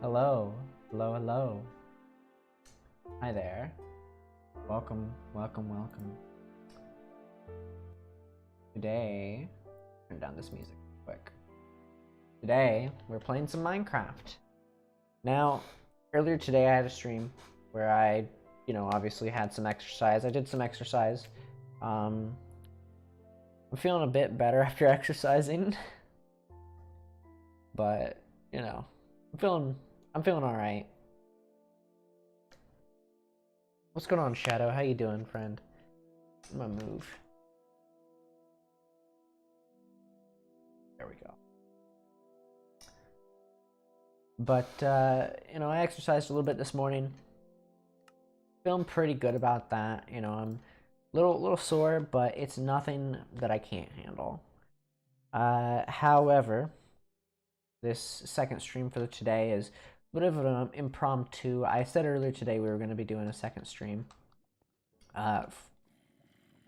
Hello, hello, hello. Hi there. Welcome, welcome, welcome. Today, turn down this music quick. Today, we're playing some Minecraft. Now, earlier today I had a stream where I, obviously had some exercise. I did some exercise. I'm feeling a bit better after exercising. But, I'm feeling alright. What's going on, Shadow? How you doing, friend? I'm gonna move. There we go. But, I exercised a little bit this morning. Feeling pretty good about that. I'm a little sore, but it's nothing that I can't handle. However, this second stream for today is a bit of an impromptu. I said earlier today we were going to be doing a second stream for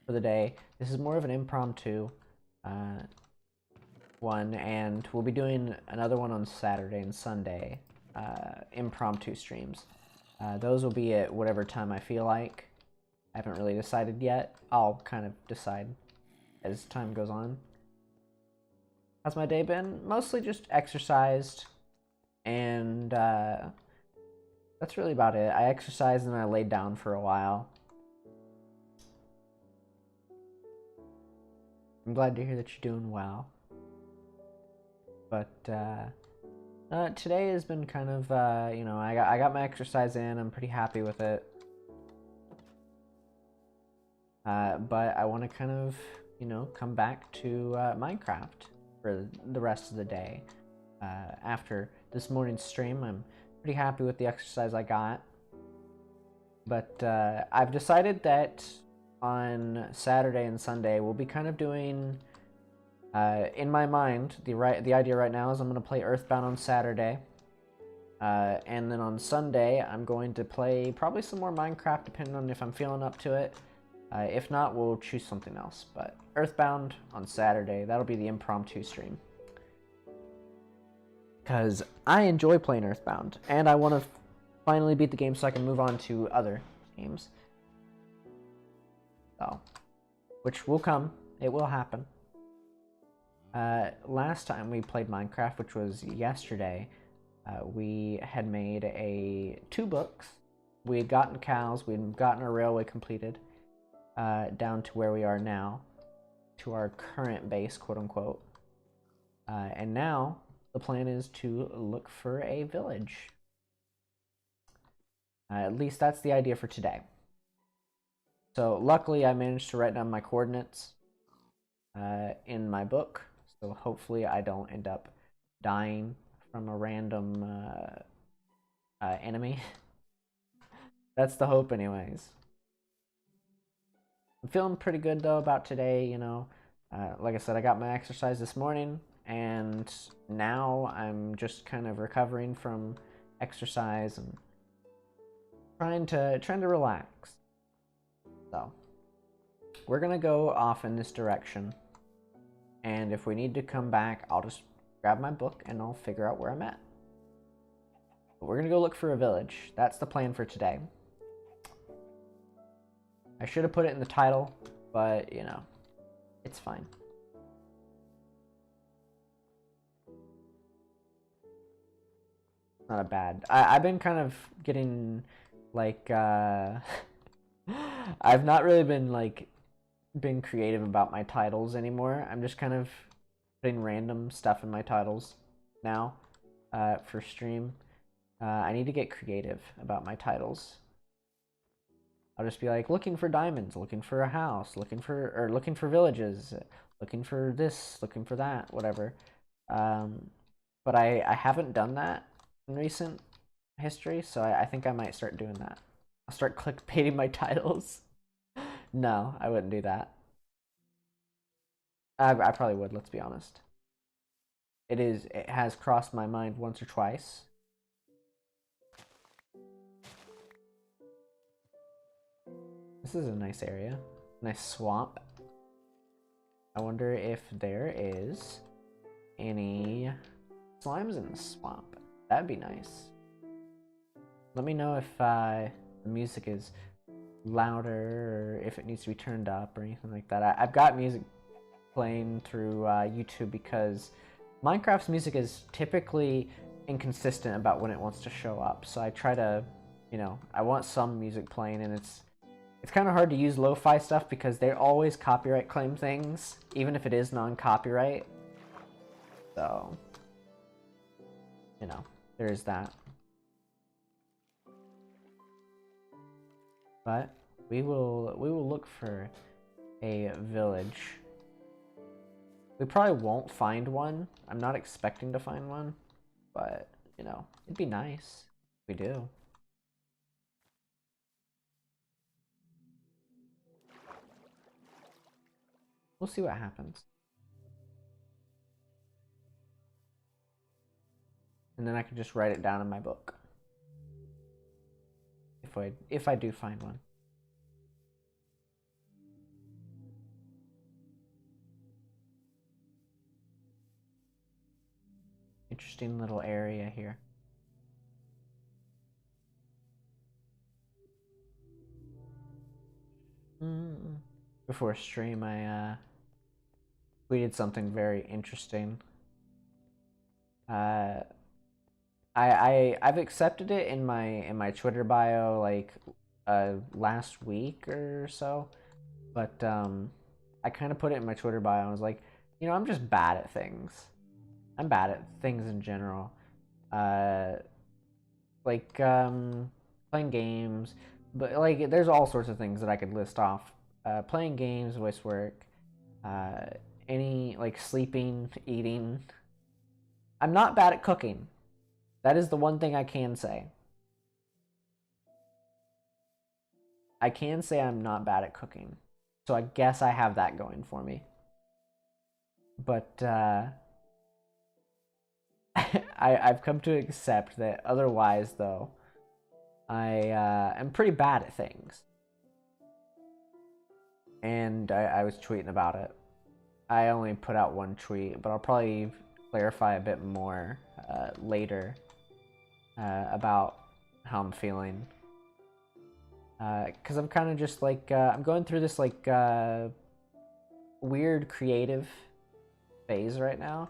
the day. This is more of an impromptu one, and we'll be doing another one on Saturday and Sunday, impromptu streams. Those will be at whatever time I feel like. I haven't really decided yet. I'll kind of decide as time goes on. How's my day been? Mostly just exercised, and that's really about it. I exercised and I laid down for a while. I'm glad to hear that you're doing well. But today has been kind of, I got my exercise in. I'm pretty happy with it. But I want to kind of, come back to Minecraft for the rest of the day. After this morning's stream, I'm pretty happy with the exercise I got. But I've decided that on Saturday and Sunday we'll be kind of doing, in my mind, the idea right now is I'm going to play Earthbound on Saturday. And then on Sunday I'm going to play probably some more Minecraft depending on if I'm feeling up to it. If not, we'll choose something else. But Earthbound on Saturday, that'll be the impromptu stream. Because I enjoy playing Earthbound, and I want to finally beat the game so I can move on to other games. So, which will come. It will happen. Last time we played Minecraft, which was yesterday, we had made 2 books. We had gotten cows, we had gotten our railway completed. Down to where we are now, to our current base, quote unquote. And now the plan is to look for a village. At least that's the idea for today. So luckily I managed to write down my coordinates in my book, so hopefully I don't end up dying from a random enemy. That's the hope anyways. I'm feeling pretty good though about today, like I said, I got my exercise this morning, and now I'm just kind of recovering from exercise and trying to relax. So we're gonna go off in this direction, and if we need to come back, I'll just grab my book and I'll figure out where I'm at. But we're gonna go look for a village. That's the plan for today. I should have put it in the title, but, it's fine. Not a bad. I've been kind of getting, like, I've not really been creative about my titles anymore. I'm just kind of putting random stuff in my titles now, for stream. I need to get creative about my titles. I'll just be like, looking for diamonds, looking for a house, looking for villages, looking for this, looking for that, whatever. But I haven't done that in recent history, so I think I might start doing that. I'll start clickbaiting my titles. No, I wouldn't do that. I probably would, let's be honest. It has crossed my mind once or twice. This is a nice area. Nice swamp. I wonder if there is any slimes in the swamp. That'd be nice. Let me know if the music is louder or if it needs to be turned up or anything like that. I've got music playing through YouTube because Minecraft's music is typically inconsistent about when it wants to show up. So I try to, I want some music playing, and it's kind of hard to use lo-fi stuff because they always copyright claim things, even if it is non-copyright. So, there is that. But we will look for a village. We probably won't find one. I'm not expecting to find one, but it'd be nice if we do. We'll see what happens. And then I can just write it down in my book. If I do find one. Interesting little area here. Before stream, I tweeted something very interesting. I've accepted it in my Twitter bio like last week or so, but I kind of put it in my Twitter bio. I was like, I'm just bad at things. I'm bad at things in general. Like playing games, but like there's all sorts of things that I could list off. Playing games, voice work, any like sleeping, eating. I'm not bad at cooking. That is the one thing I can say. I can say I'm not bad at cooking. So I guess I have that going for me. But I've come to accept that otherwise, though, I am pretty bad at things. And I was tweeting about it. I only put out one tweet, but I'll probably clarify a bit more later about how I'm feeling. Because I'm kind of just like, I'm going through this like weird creative phase right now.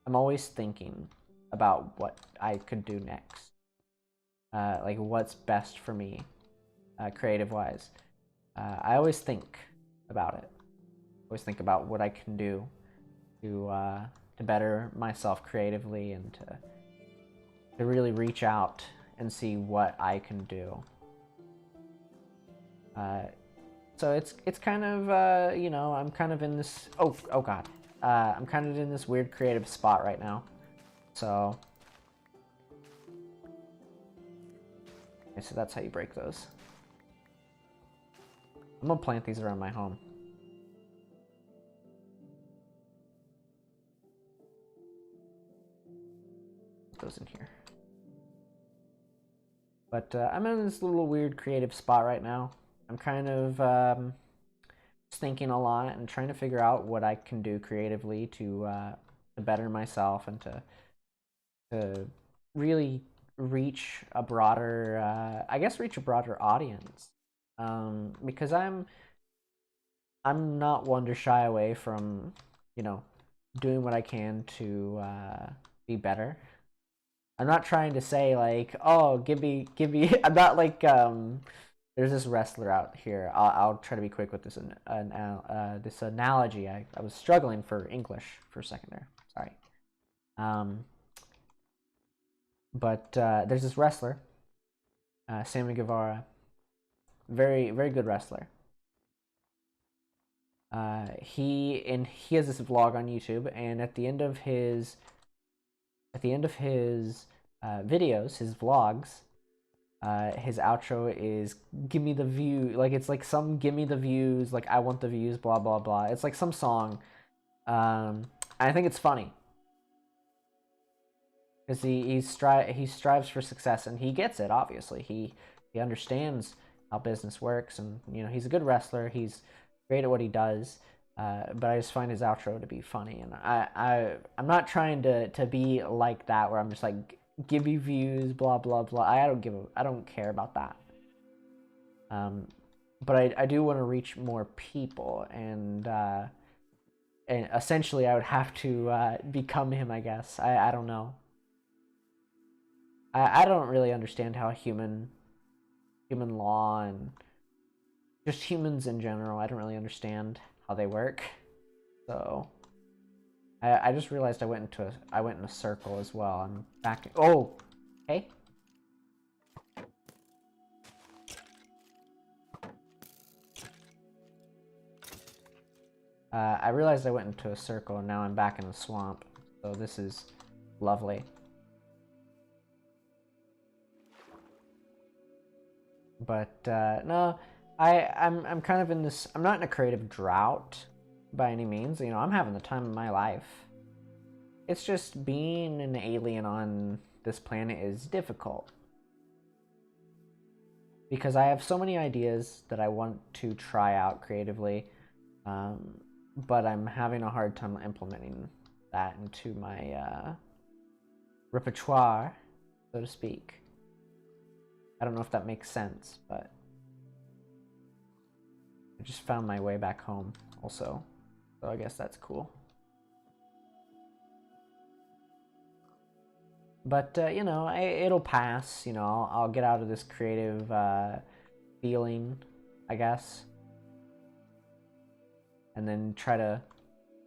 I'm always thinking about what I could do next. Like what's best for me, creative wise. I always think about it. I always think about what I can do to better myself creatively and to really reach out and see what I can do. So it's kind of I'm kind of in this oh god. I'm kind of in this weird creative spot right now. So okay, so that's how you break those. I'm gonna plant these around my home. Put those in here. But I'm in this little weird creative spot right now. I'm kind of thinking a lot and trying to figure out what I can do creatively to better myself and to really reach a broader, I guess, reach a broader audience. Because I'm not one to shy away from, doing what I can to be better. I'm not trying to say like, oh, give me. I'm not like there's this wrestler out here. I'll try to be quick with this this analogy. I was struggling for English for a second there. Sorry. But there's this wrestler, Sammy Guevara. Very very good wrestler. He has this vlog on YouTube, and at the end of his videos, his vlogs, his outro is "Give me the view," like it's like some "Give me the views," like "I want the views," blah blah blah. It's like some song. I think it's funny because he strives for success, and he gets it. Obviously, he understands how business works, and he's a good wrestler. He's great at what he does. But I just find his outro to be funny, and I'm not trying to be like that, where I'm just like give you views, blah blah blah. I don't care about that. But I do want to reach more people, and essentially I would have to become him, I guess. I don't know. I don't really understand how human law and just humans in general, I don't really understand how they work. So I just realized I went in a circle as well. I'm back. Oh, hey. I realized I went into a circle, and now I'm back in the swamp. So this is lovely. But no, I'm kind of in this. I'm not in a creative drought by any means. You know, I'm having the time of my life. It's just being an alien on this planet is difficult. Because I have so many ideas that I want to try out creatively, but I'm having a hard time implementing that into my repertoire, so to speak. I don't know if that makes sense, but I just found my way back home also, so I guess that's cool. But you know, it'll pass. You know, I'll get out of this creative feeling, I guess, and then try to,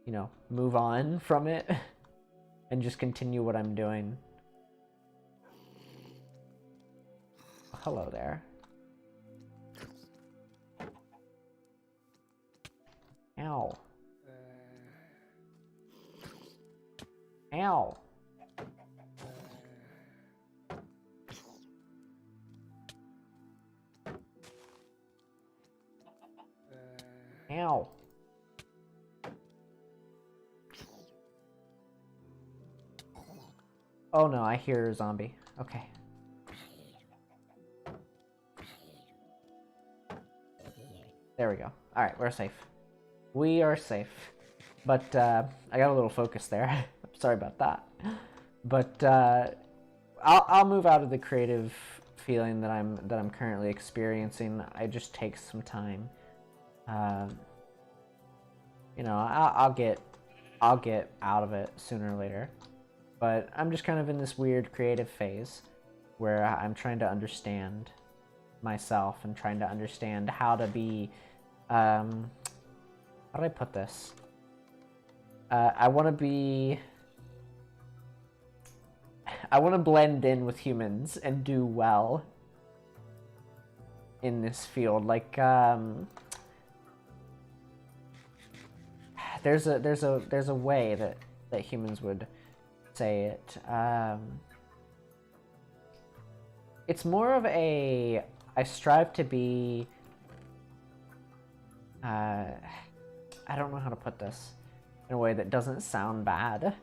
you know, move on from it and just continue what I'm doing. Hello there. Ow. Ow. Ow. Oh no, I hear a zombie. Okay. There we go. Alright, we're safe. We are safe. But I got a little focus there. Sorry about that. But I'll move out of the creative feeling that I'm currently experiencing. It just takes some time. You know, I'll get out of it sooner or later. But I'm just kind of in this weird creative phase where I'm trying to understand myself and trying to understand how to be how do I put this? I want to blend in with humans and do well in this field. Like there's a way that humans would say it. It's more of a I strive to be I don't know how to put this in a way that doesn't sound bad.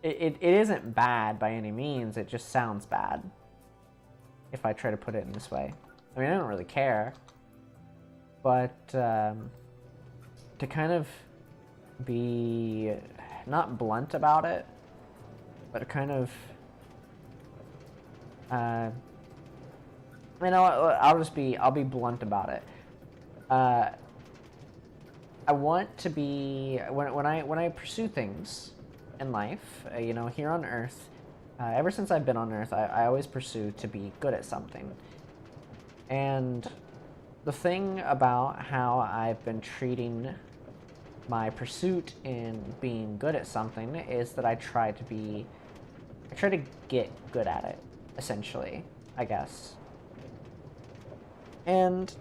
It isn't bad by any means, it just sounds bad if I try to put it in this way. I mean, I don't really care, but to kind of be not blunt about it, but kind of you know, I'll be blunt about it. I want to be when I pursue things in life, you know, here on Earth. Ever since I've been on Earth, I always pursue to be good at something. And the thing about how I've been treating my pursuit in being good at something is that I try to get good at it, essentially, I guess. And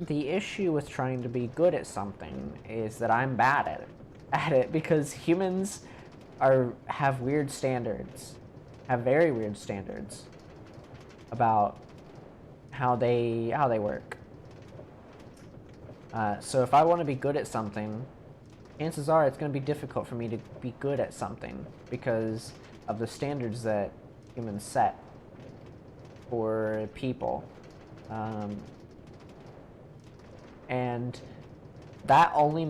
the issue with trying to be good at something is that I'm bad at it because humans have weird standards, have very weird standards about how they work. So if I want to be good at something, chances are it's going to be difficult for me to be good at something because of the standards that humans set for people. And that only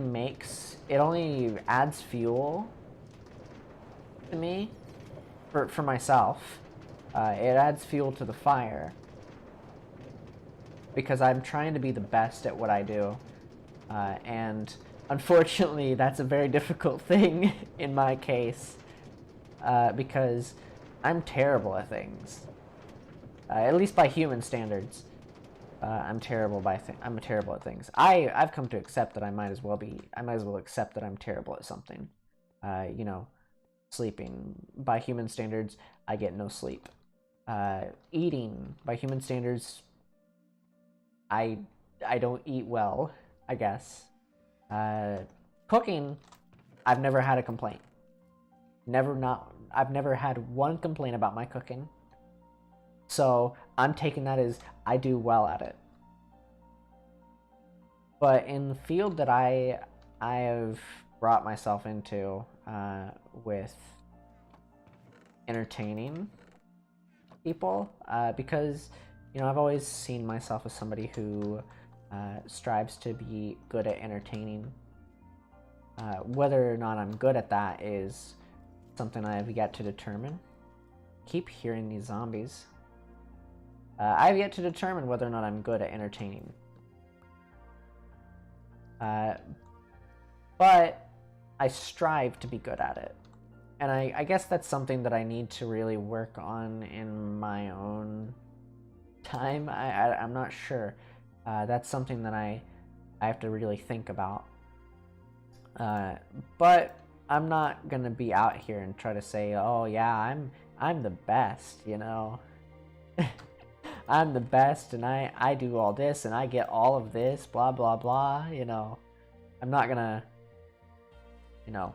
adds fuel to me for myself. It adds fuel to the fire because I'm trying to be the best at what I do, and unfortunately, that's a very difficult thing in my case because I'm terrible at things, at least by human standards. I'm terrible at things. I've come to accept that I might as well accept that I'm terrible at something. You know, sleeping by human standards, I get no sleep. Eating by human standards, I don't eat well, I guess. Cooking, I've never had a complaint. I've never had one complaint about my cooking. So I'm taking that as I do well at it. But in the field that I have brought myself into with entertaining people, because you know I've always seen myself as somebody who strives to be good at entertaining. Whether or not I'm good at that is something I have yet to determine. Keep hearing these zombies. I have yet to determine whether or not I'm good at entertaining. But I strive to be good at it. And I guess that's something that I need to really work on in my own time. I'm not sure. That's something that I have to really think about. But I'm not gonna be out here and try to say, oh yeah, I'm the best, you know. I'm the best and I do all this and I get all of this, blah blah blah, you know. I'm not gonna, you know,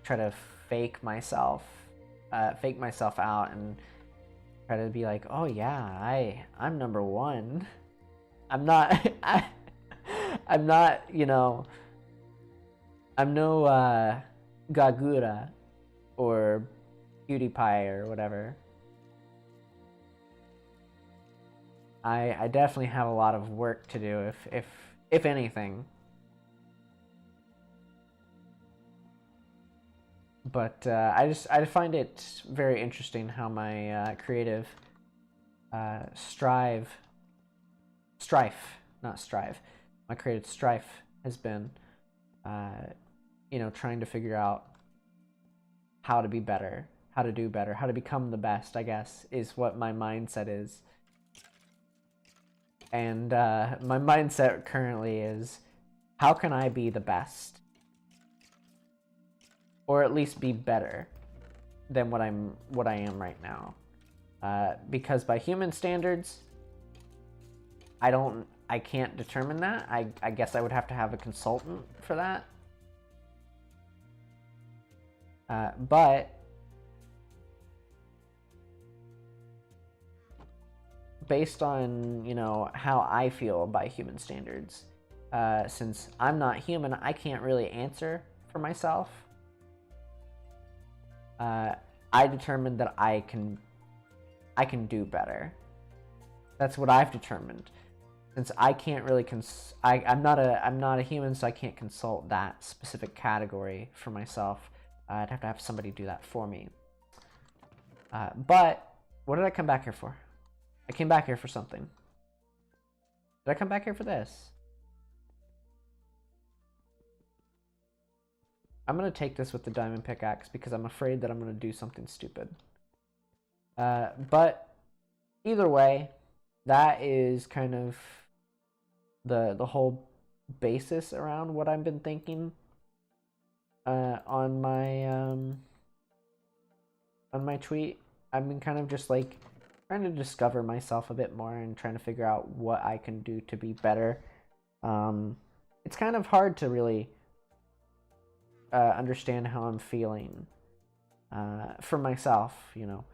try to fake myself out and try to be like, oh yeah, I'm number one. I'm not I'm not, you know, I'm no Gagura or PewDiePie or whatever. I definitely have a lot of work to do, if anything. But I find it very interesting how my creative strife, not strive, my creative strife has been, you know, trying to figure out how to be better, how to do better, how to become the best, I guess, is what my mindset is. And my mindset currently is, how can I be the best? Or at least be better than what I am right now. Because by human standards, I can't determine that. I guess I would have to have a consultant for that. But based on, you know, how I feel by human standards, since I'm not human, I can't really answer for myself. I determined that I can do better. That's what I've determined. Since I can't really I'm not a human, so I can't consult that specific category for myself. I'd have to have somebody do that for me. But what did I come back here for? I came back here for something. Did I come back here for this? I'm going to take this with the diamond pickaxe because I'm afraid that I'm going to do something stupid. But either way, that is kind of the whole basis around what I've been thinking on my tweet. I've been kind of just like trying to discover myself a bit more and trying to figure out what I can do to be better. It's kind of hard to really understand how I'm feeling for myself, you know.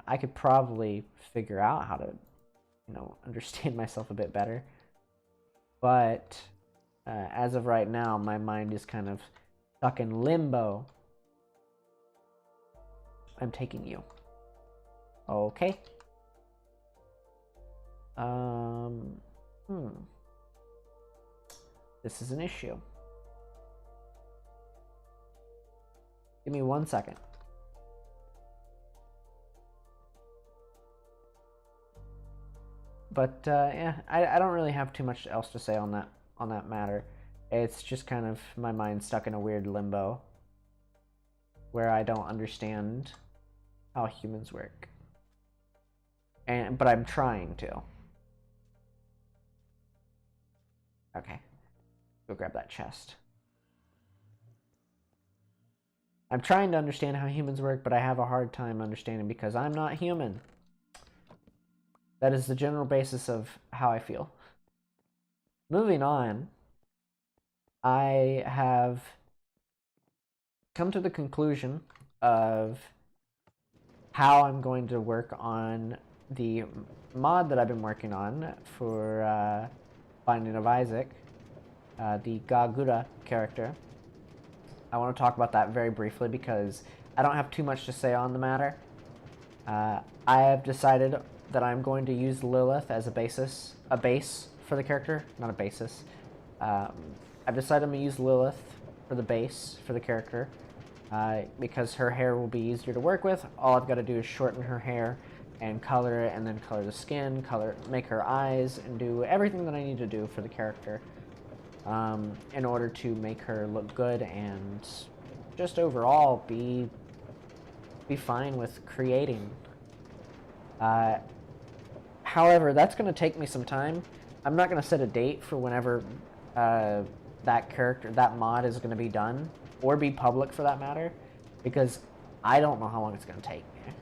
I could probably figure out how to, you know, understand myself a bit better. But as of right now, my mind is kind of stuck in limbo. I'm taking you. Okay. This is an issue. Give me 1 second. But yeah, I don't really have too much else to say on that matter. It's just kind of my mind stuck in a weird limbo where I don't understand how humans work. But I'm trying to. Okay. Go grab that chest. I'm trying to understand how humans work, but I have a hard time understanding because I'm not human. That is the general basis of how I feel. Moving on, I have come to the conclusion of how I'm going to work on the mod that I've been working on for Binding of Isaac, the Gagura character. I want to talk about that very briefly because I don't have too much to say on the matter. I have decided that I'm going to use Lilith as a base for the character, not a basis. I've decided I'm going to use Lilith for the base for the character because her hair will be easier to work with. All I've got to do is shorten her hair and color it, and then color the skin, make her eyes, and do everything that I need to do for the character in order to make her look good and just overall be fine with creating. However, that's going to take me some time. I'm not going to set a date for whenever that mod is going to be done, or be public for that matter, because I don't know how long it's going to take me,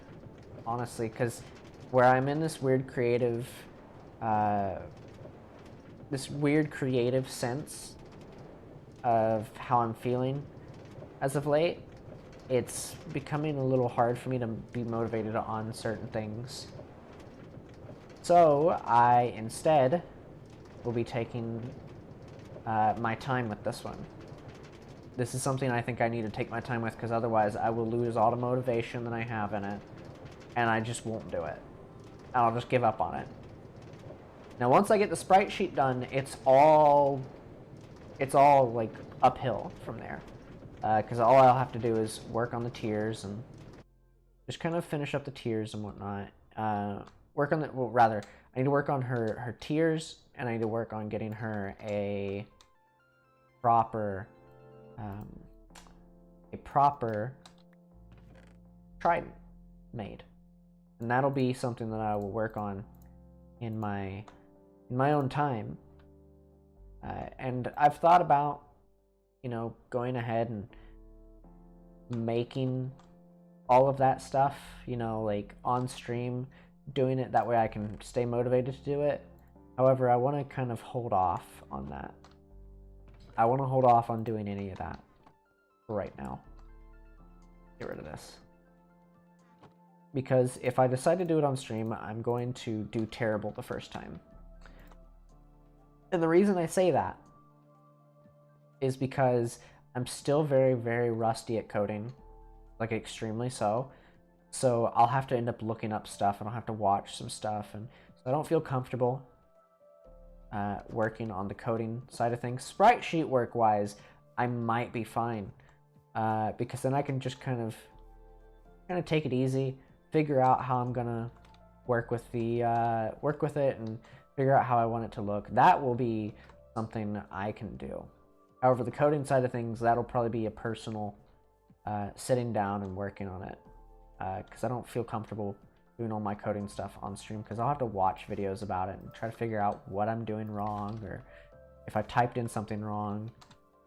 honestly, because where I'm in this weird creative sense of how I'm feeling as of late, it's becoming a little hard for me to be motivated on certain things. So I instead will be taking my time with this one. This is something I think I need to take my time with because otherwise I will lose all the motivation that I have in it, and I just won't do it. I'll just give up on it. Now once I get the sprite sheet done, it's all like uphill from there. Because all I'll have to do is work on the tiers and just kind of finish up the tiers and whatnot. I need to work on her tiers, and I need to work on getting her a proper trident made, and that'll be something that I will work on in my own time. And I've thought about, going ahead and making all of that stuff, like on stream, doing it that way I can stay motivated to do it. However, I want to kind of hold off on that. I want to hold off on doing any of that for right now. Get rid of this. Because if I decide to do it on stream, I'm going to do terrible the first time. And the reason I say that is because I'm still very, very rusty at coding, like extremely so. So I'll have to end up looking up stuff, and I'll have to watch some stuff, and so I don't feel comfortable working on the coding side of things. Sprite sheet work wise, I might be fine because then I can just kind of take it easy, figure out how I'm gonna work with it, and figure out how I want it to look. That will be something I can do. However, the coding side of things, that'll probably be a personal sitting down and working on it, because I don't feel comfortable doing all my coding stuff on stream, because I'll have to watch videos about it and try to figure out what I'm doing wrong, or if I typed in something wrong.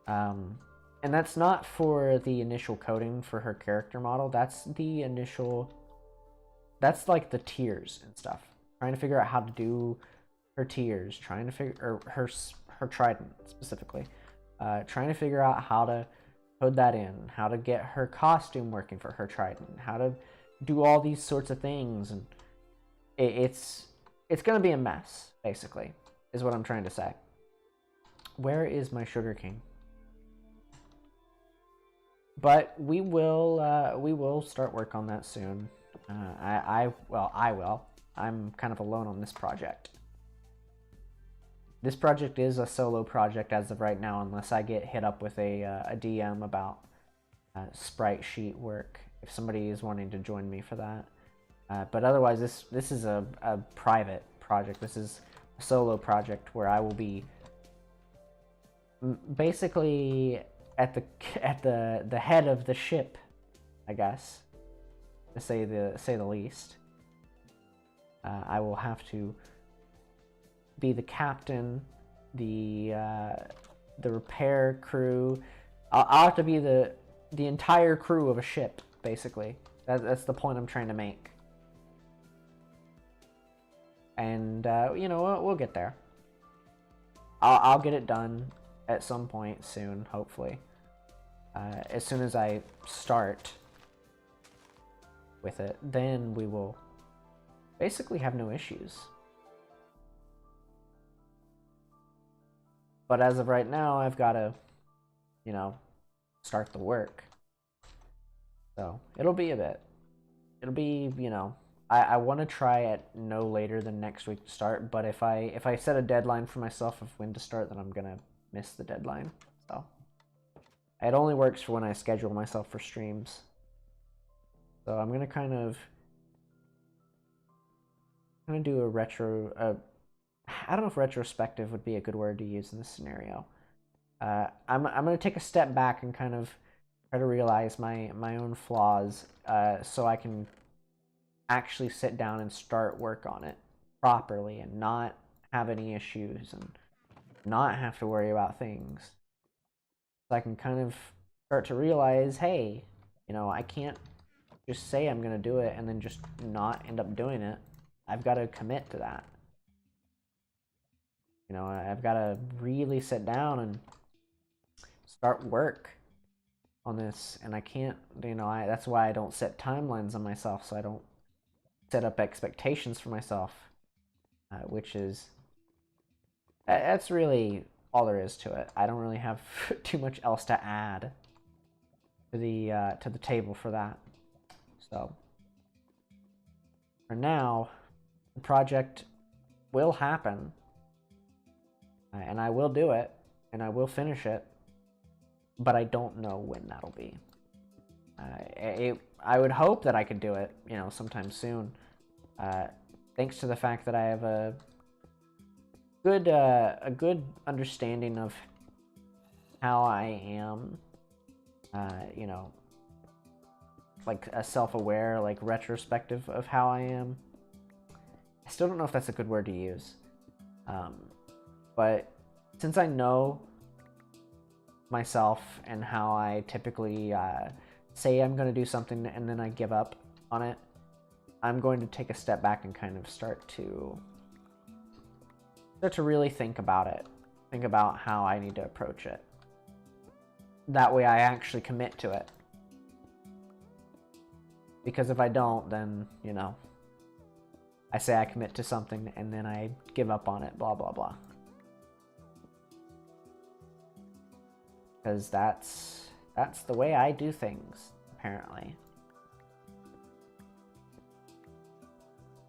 And that's not for the initial coding for her character model. That's like the tiers and stuff. Trying to figure out how to do her tiers, or her trident specifically. Trying to figure out how to code that in, how to get her costume working for her trident, how to do all these sorts of things, and it's gonna be a mess, basically, is what I'm trying to say. Where is my sugar cane? But we will start work on that soon. I will. I'm kind of alone on this project. This project is a solo project as of right now, unless I get hit up with a DM about sprite sheet work, if somebody is wanting to join me for that. But otherwise, this is a private project. This is a solo project where I will be basically at the head of the ship, I guess, to say the least. I will have to be the captain, the repair crew. I'll have to be the entire crew of a ship, basically. That's the point I'm trying to make. And you know, we'll get there. I'll get it done at some point soon, hopefully. As soon as I start with it, then we will basically have no issues. But as of right now, I've got to, you know, start the work. So it'll be a bit. It'll be, you know, I want to try at no later than next week to start. But if I set a deadline for myself of when to start, then I'm gonna miss the deadline. So it only works for when I schedule myself for streams. So I'm gonna kind of do a retro. I don't know if retrospective would be a good word to use in this scenario. I'm gonna take a step back and kind of try to realize my own flaws, so I can actually sit down and start work on it properly and not have any issues and not have to worry about things. So I can kind of start to realize, hey, you know, I can't just say I'm gonna do it and then just not end up doing it. I've got to commit to that. You know, I've got to really sit down and start work on this, and I can't, you know, that's why I don't set timelines on myself, so I don't set up expectations for myself, which is, that's really all there is to it. I don't really have too much else to add to the table for that. So for now, the project will happen, and I will do it, and I will finish it, but I don't know when that'll be. I would hope that I could do it, you know, sometime soon, thanks to the fact that I have a good understanding of how I am, you know, like a self-aware, like retrospective of how I am. I still don't know if that's a good word to use, but since I know myself and how I typically say I'm going to do something and then I give up on it, I'm going to take a step back and kind of start to really think about it, think about how I need to approach it. That way I actually commit to it. Because if I don't, then, you know, I say I commit to something and then I give up on it, blah, blah, blah. Because that's the way I do things, apparently.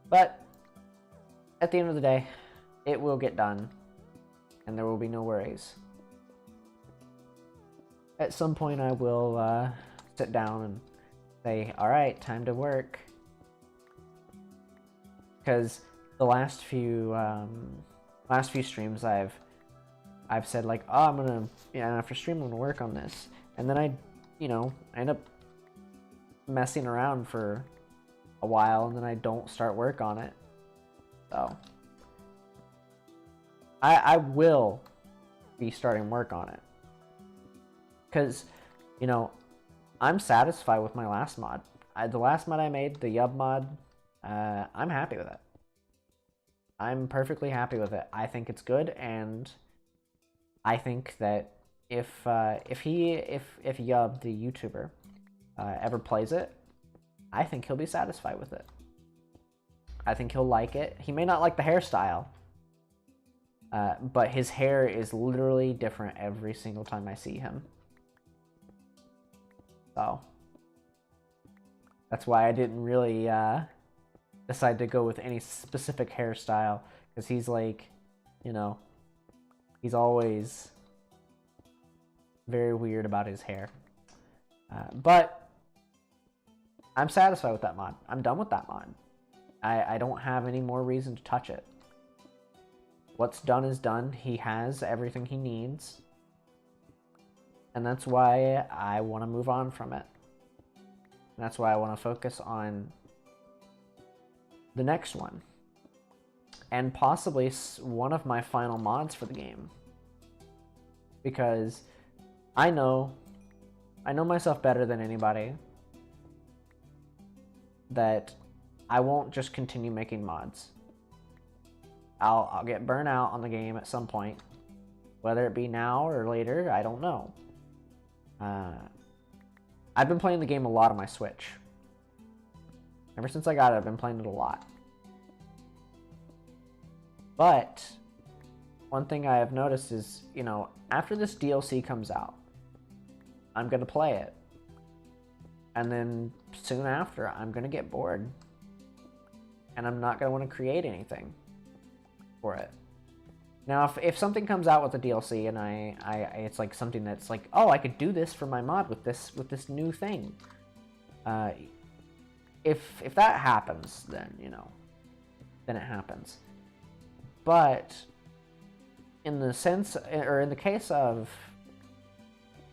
But at the end of the day, it will get done, and there will be no worries. At some point, I will sit down and say, "All right, time to work." Because the last few streams I've said, like, oh, I'm gonna, yeah, after stream I'm gonna work on this, and then I end up messing around for a while, and then I don't start work on it. So I will be starting work on it, because, you know, I'm satisfied with my last mod. The last mod I made, the Yub mod, I'm happy with it. I'm perfectly happy with it. I think it's good, and I think that if Yub, the YouTuber, ever plays it, I think he'll be satisfied with it. I think he'll like it. He may not like the hairstyle, but his hair is literally different every single time I see him. So that's why I didn't really decide to go with any specific hairstyle, because he's like, you know, he's always very weird about his hair. But I'm satisfied with that mod. I'm done with that mod. I don't have any more reason to touch it. what's done is done. He has everything he needs. And that's why I want to move on from it. And that's why I want to focus on the next one. And possibly one of my final mods for the game. Because I know myself better than anybody, that I won't just continue making mods. I'll get burnt out on the game at some point. Whether it be now or later, I don't know. I've been playing the game a lot on my Switch. Ever since I got it, I've been playing it a lot. But one thing I have noticed is, you know, after this DLC comes out, I'm going to play it. And then soon after, I'm going to get bored. And I'm not going to want to create anything for it. Now, if something comes out with the DLC and it's like something that's like, oh, I could do this for my mod with this new thing. If that happens, then, you know, then it happens. But in the sense, or in the case of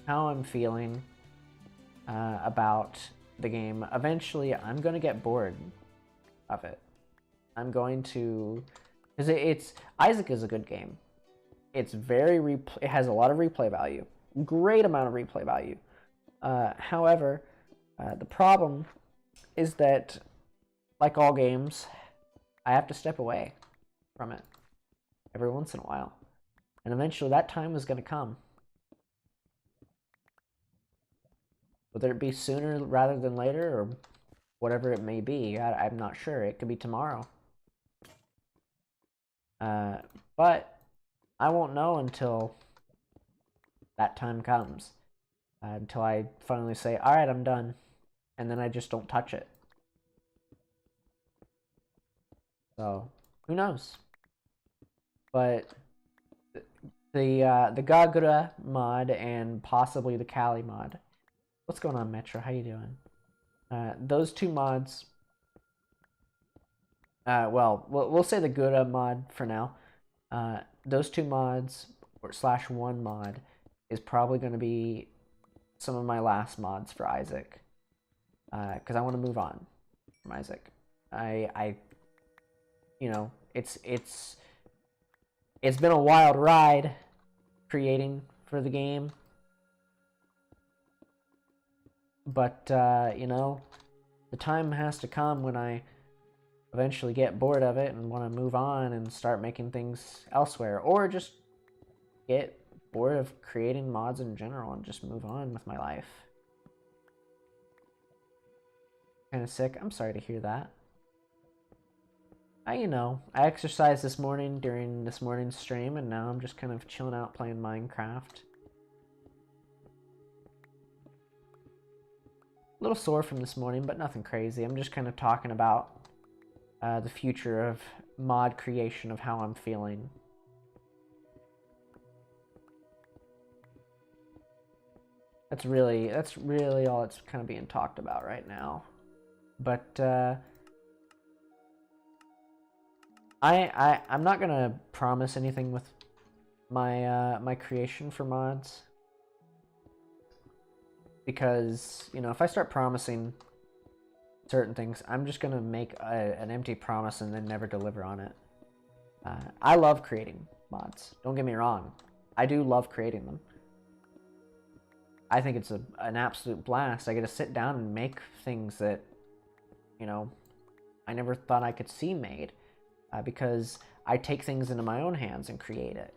how I'm feeling about the game, eventually I'm going to get bored of it. I'm going to, because it's Isaac is a good game. It's very it has a lot of replay value, great amount of replay value. However, the problem is that, like all games, I have to step away from it every once in a while, and eventually that time is going to come. Whether it be sooner rather than later, or whatever it may be, I'm not sure. It could be tomorrow. But I won't know until that time comes. Until I finally say, alright, I'm done. And then I just don't touch it. So, who knows? But the Gagura mod and possibly the Kali mod. What's going on, Metro? How you doing? Those two mods. Well, we'll say the Gura mod for now. Those two mods, or /1 mod, is probably going to be some of my last mods for Isaac. Because I want to move on from Isaac. You know, it's been a wild ride creating for the game. But, you know, the time has to come when I eventually get bored of it and want to move on and start making things elsewhere. Or just get bored of creating mods in general and just move on with my life. Kind of sick. I'm sorry to hear that. You know, I exercised this morning during this morning's stream, and now I'm just kind of chilling out playing Minecraft. A little sore from this morning, but nothing crazy. I'm just kind of talking about the future of mod creation, of how I'm feeling. That's really all that's kind of being talked about right now. But I'm not gonna promise anything with my my creation for mods, because, you know, if I start promising certain things, I'm just gonna make an empty promise and then never deliver on it. I love creating mods. Don't get me wrong. I do love creating them. I think it's an absolute blast. I get to sit down and make things that, you know, I never thought I could see made, because I take things into my own hands and create it.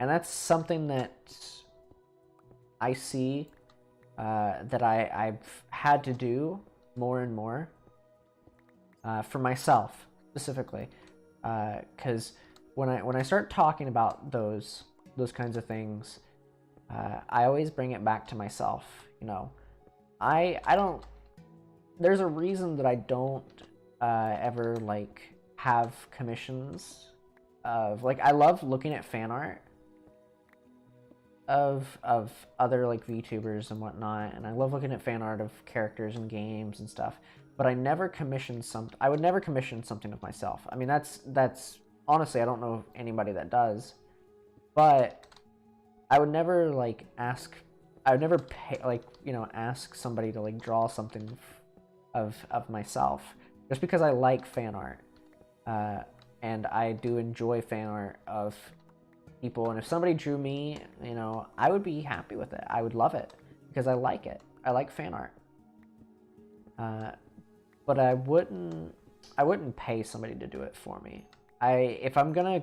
And that's something that I see that I've had to do more and more for myself specifically, because when I start talking about those kinds of things, I always bring it back to myself. You know, I don't. There's a reason that I don't ever like have commissions of, like, I love looking at fan art of other like VTubers and whatnot, and I love looking at fan art of characters and games and stuff. but I never commissioned something. I would never commission something of myself. I mean, that's honestly, I don't know of anybody that does, but I would never like ask. I would never pay, like, you know, ask somebody to like draw something of myself, just because I like fan art, and I do enjoy fan art of people. And if somebody drew me, you know, I would be happy with it. I would love it because I like it. I like fan art. But I wouldn't pay somebody to do it for me. If I'm gonna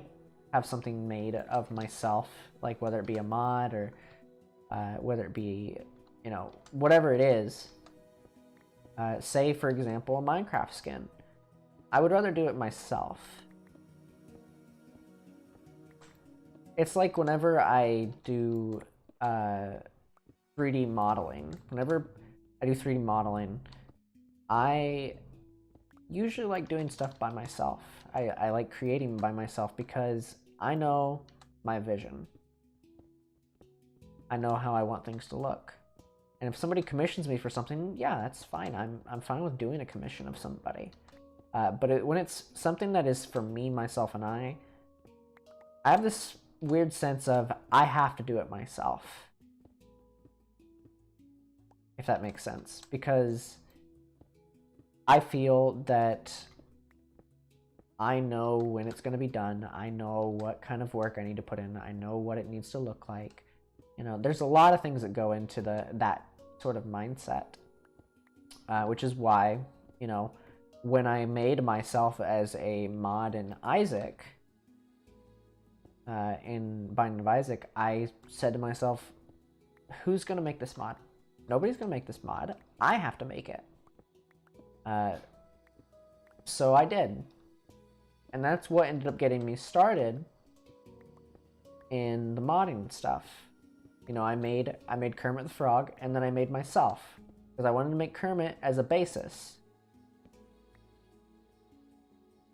have something made of myself, like whether it be a mod or whether it be, you know, whatever it is, say for example a Minecraft skin, I would rather do it myself. It's like whenever I do 3D modeling, whenever I do 3D modeling, I usually like doing stuff by myself. I like creating by myself because I know my vision. I know how I want things to look. And if somebody commissions me for something, yeah, that's fine. I'm fine with doing a commission of somebody. But when it's something that is for me, myself, and I have this weird sense of I have to do it myself. If that makes sense. Because I feel that I know when it's going to be done. I know what kind of work I need to put in. I know what it needs to look like. You know, there's a lot of things that go into that sort of mindset, which is why, you know, when I made myself as a mod in Isaac, in Binding of Isaac, I said to myself, who's going to make this mod? Nobody's going to make this mod. I have to make it. So I did. And that's what ended up getting me started in the modding stuff. You know, I made Kermit the Frog, and then I made myself, because I wanted to make Kermit as a basis.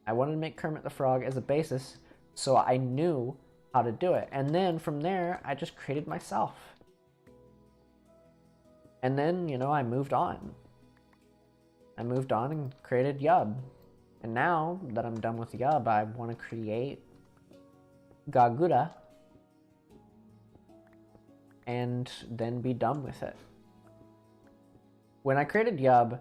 I wanted to make Kermit the Frog as a basis, so I knew how to do it. And then from there, I just created myself. And then, you know, I moved on. I moved on and created Yub. And now that I'm done with Yub, I want to create Gagura and then be done with it. When I created Yub,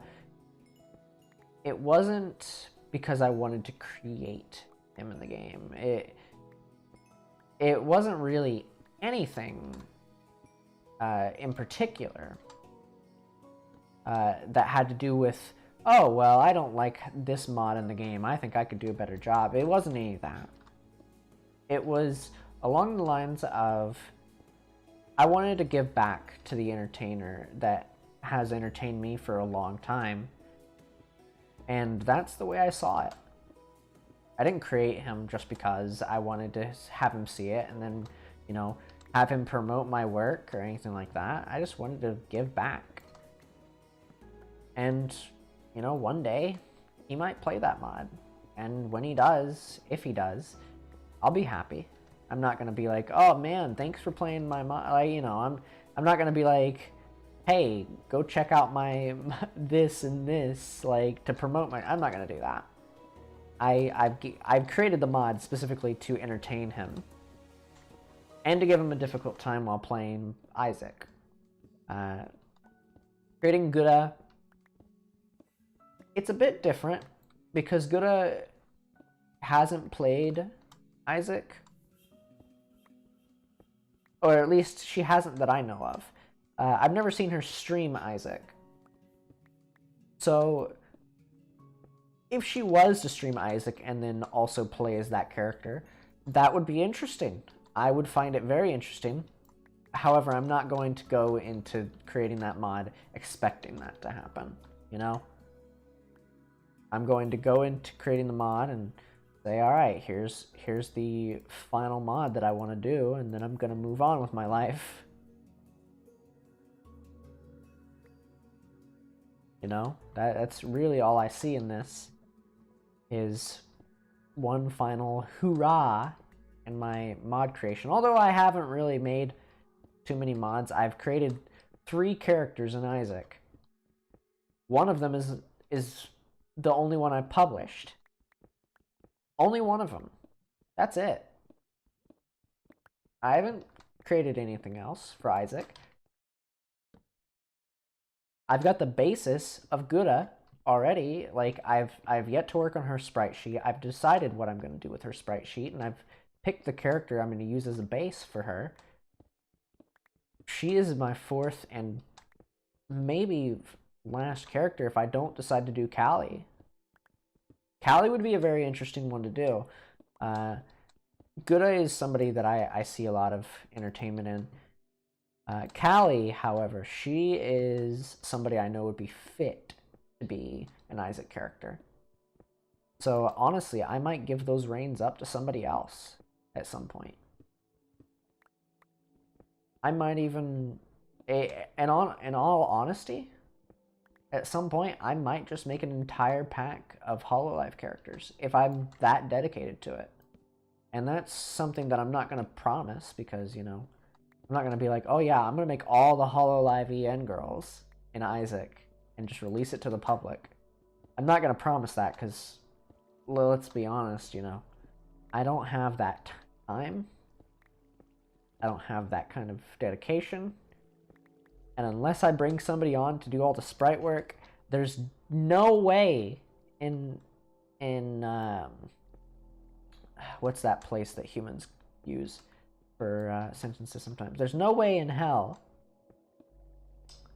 it wasn't because I wanted to create him in the game. It wasn't really anything in particular that had to do with, oh, well, I don't like this mod in the game. I think I could do a better job. It wasn't any of that. It was along the lines of, I wanted to give back to the entertainer that has entertained me for a long time. And that's the way I saw it. I didn't create him just because I wanted to have him see it and then, you know, have him promote my work or anything like that. I just wanted to give back. And, you know, one day he might play that mod. And when he does, if he does, I'll be happy. I'm not gonna be like, oh man, thanks for playing my mod. Like, you know, I'm not gonna be like, hey, go check out my this and this, like, to promote my. I'm not gonna do that. I've created the mod specifically to entertain him and to give him a difficult time while playing Isaac. Creating Gura, it's a bit different because Gura hasn't played Isaac. Or at least she hasn't that I know of. I've never seen her stream Isaac. So, if she was to stream Isaac and then also play as that character, that would be interesting. I would find it very interesting. However, I'm not going to go into creating that mod expecting that to happen, you know? I'm going to go into creating the mod and say, all right, here's the final mod that I want to do, and then I'm going to move on with my life. You know, that's really all I see in this, is one final hoorah in my mod creation. Although I haven't really made too many mods, I've created 3 characters in Isaac. One of them is the only one I published. Only one of them. That's it. I haven't created anything else for Isaac. I've got the basis of Gura already. Like, I've yet to work on her sprite sheet. I've decided what I'm going to do with her sprite sheet, and I've picked the character I'm going to use as a base for her. She is my fourth and maybe last character if I don't decide to do Callie. Callie would be a very interesting one to do. Gura is somebody that I see a lot of entertainment in. Callie, however, she is somebody I know would be fit to be an Isaac character. So honestly, I might give those reins up to somebody else at some point. I might even, in all honesty, at some point, I might just make an entire pack of Hololive characters if I'm that dedicated to it. And that's something that I'm not going to promise because, you know, I'm not going to be like, oh yeah, I'm going to make all the Hololive EN girls in Isaac and just release it to the public. I'm not going to promise that because, let's be honest, you know, I don't have that time. I don't have that kind of dedication. And unless I bring somebody on to do all the sprite work, there's no way in what's that place that humans use for sentences sometimes? There's no way in hell,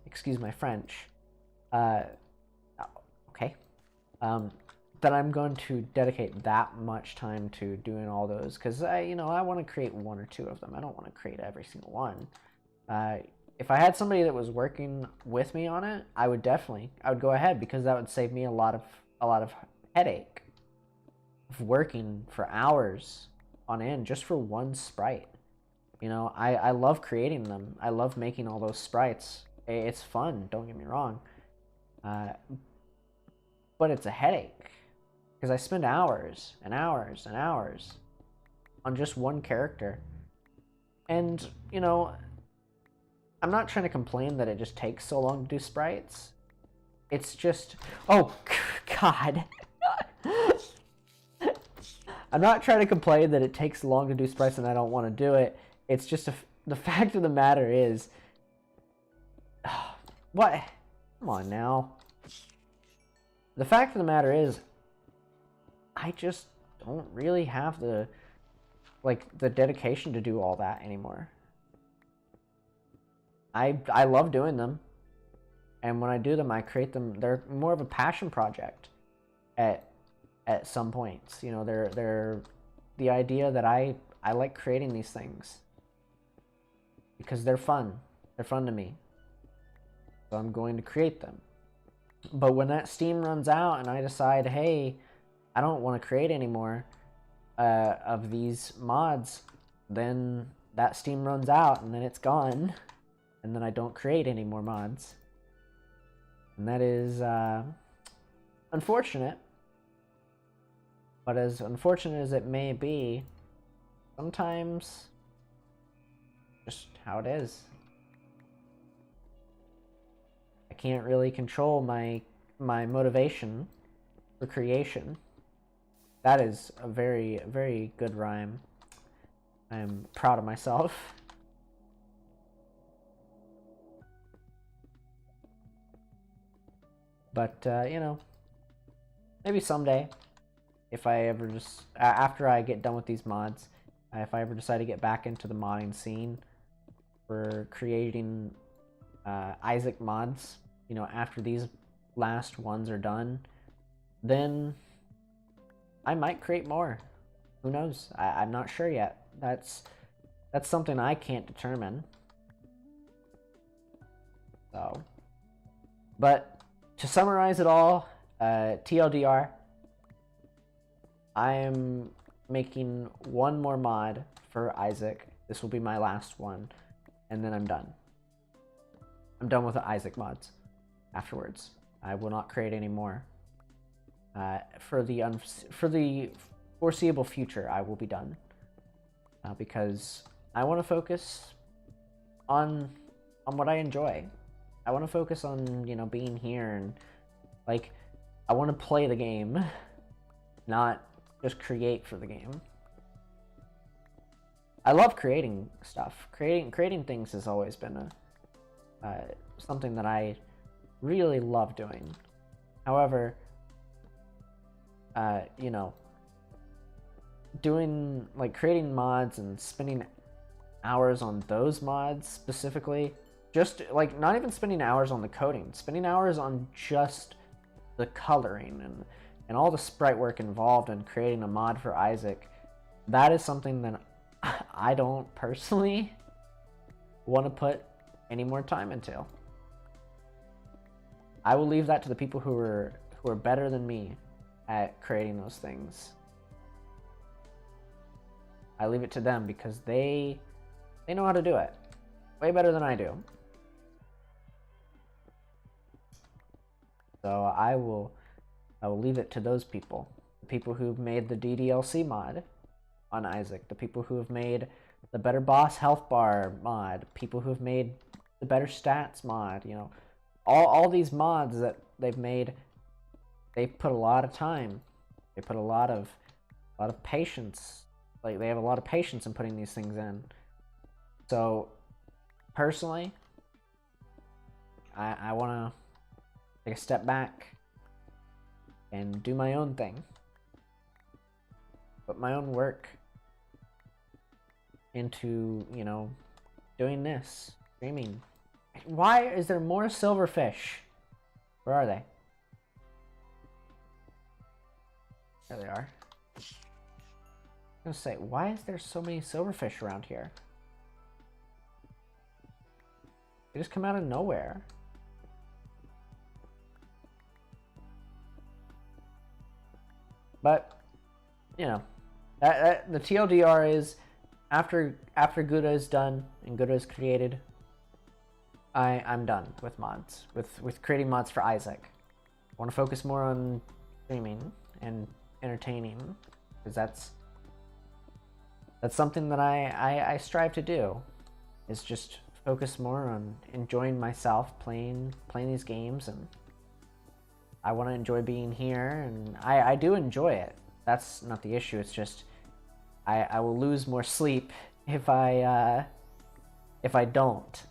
excuse my French, okay, that I'm going to dedicate that much time to doing all those, because I want to create one or two of them. I don't want to create every single one. If I had somebody that was working with me on it, I would go ahead, because that would save me a lot of headache of working for hours on end just for one sprite. You know, I love creating them. I love making all those sprites. It's fun, don't get me wrong. But it's a headache, because I spend hours and hours and hours on just one character. And, you know, I'm not trying to complain that it just takes so long to do sprites. It's just, oh, God. I'm not trying to complain that it takes long to do sprites and I don't want to do it. It's just the fact of the matter is, what? Come on now. The fact of the matter is, I just don't really have the dedication to do all that anymore. I love doing them, and when I do them, I create them. They're more of a passion project at some points. You know, they're the idea that I like creating these things because they're fun. They're fun to me, so I'm going to create them. But when that Steam runs out and I decide, hey, I don't want to create any more of these mods, then that Steam runs out and then it's gone. And then I don't create any more mods. And that is unfortunate. But as unfortunate as it may be, sometimes just how it is. I can't really control my motivation for creation. That is a very, very good rhyme. I'm proud of myself. But, you know, maybe someday, if I ever just, after I get done with these mods, if I ever decide to get back into the modding scene for creating Isaac mods, you know, after these last ones are done, then I might create more. Who knows? I'm not sure yet. That's something I can't determine. So, but to summarize it all, TLDR, I am making one more mod for Isaac. This will be my last one, and then I'm done. I'm done with the Isaac mods afterwards. I will not create any more. For the foreseeable future, I will be done. Because I want to focus on what I enjoy. I want to focus on, you know, being here and, like, I want to play the game, not just create for the game. I love creating stuff. Creating things has always been something that I really love doing. However, you know, doing like creating mods and spending hours on those mods specifically, just like not even spending hours on the coding, spending hours on just the coloring and all the sprite work involved in creating a mod for Isaac, that is something that I don't personally want to put any more time into. I will leave that to the people who are better than me at creating those things. I leave it to them because they know how to do it way better than I do. So I will leave it to those people. The people who've made the DDLC mod on Isaac, the people who have made the better boss health bar mod, people who've made the better stats mod, you know, all these mods that they've made, they've put a lot of time, they put a lot of patience, like they have a lot of patience in putting these things in. So personally, I want to take a step back and do my own thing, put my own work into, you know, doing this, streaming. Why is there more silverfish? Where are they? There they are. I'm gonna say, why is there so many silverfish around here? They just come out of nowhere. But, you know, the TLDR is, after Gouda is done and Gouda is created, I'm done with mods, with creating mods for Isaac. I want to focus more on streaming and entertaining, because that's something that I strive to do, is just focus more on enjoying myself playing these games, and I want to enjoy being here, and I do enjoy it. That's not the issue. It's just I will lose more sleep if I don't.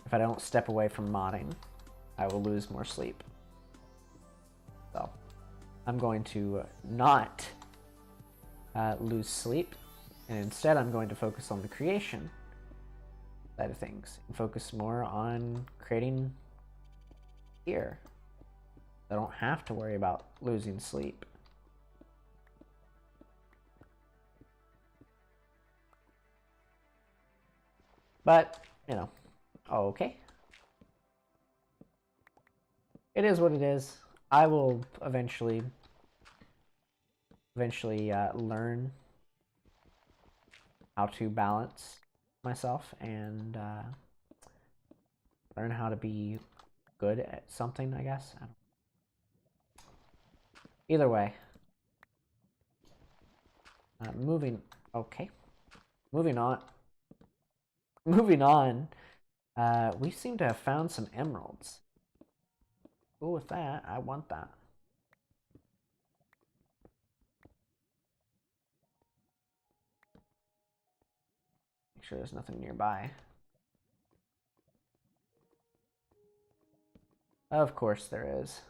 If I don't step away from modding, I will lose more sleep. So I'm going to not lose sleep, and instead I'm going to focus on the creation side of things and focus more on creating gear. I don't have to worry about losing sleep. But, you know, okay. It is what it is. I will eventually learn how to balance myself and learn how to be good at something, I guess. I don't... Either way. Moving on. Moving on. We seem to have found some emeralds. Cool with that. I want that. Make sure there's nothing nearby. Of course there is.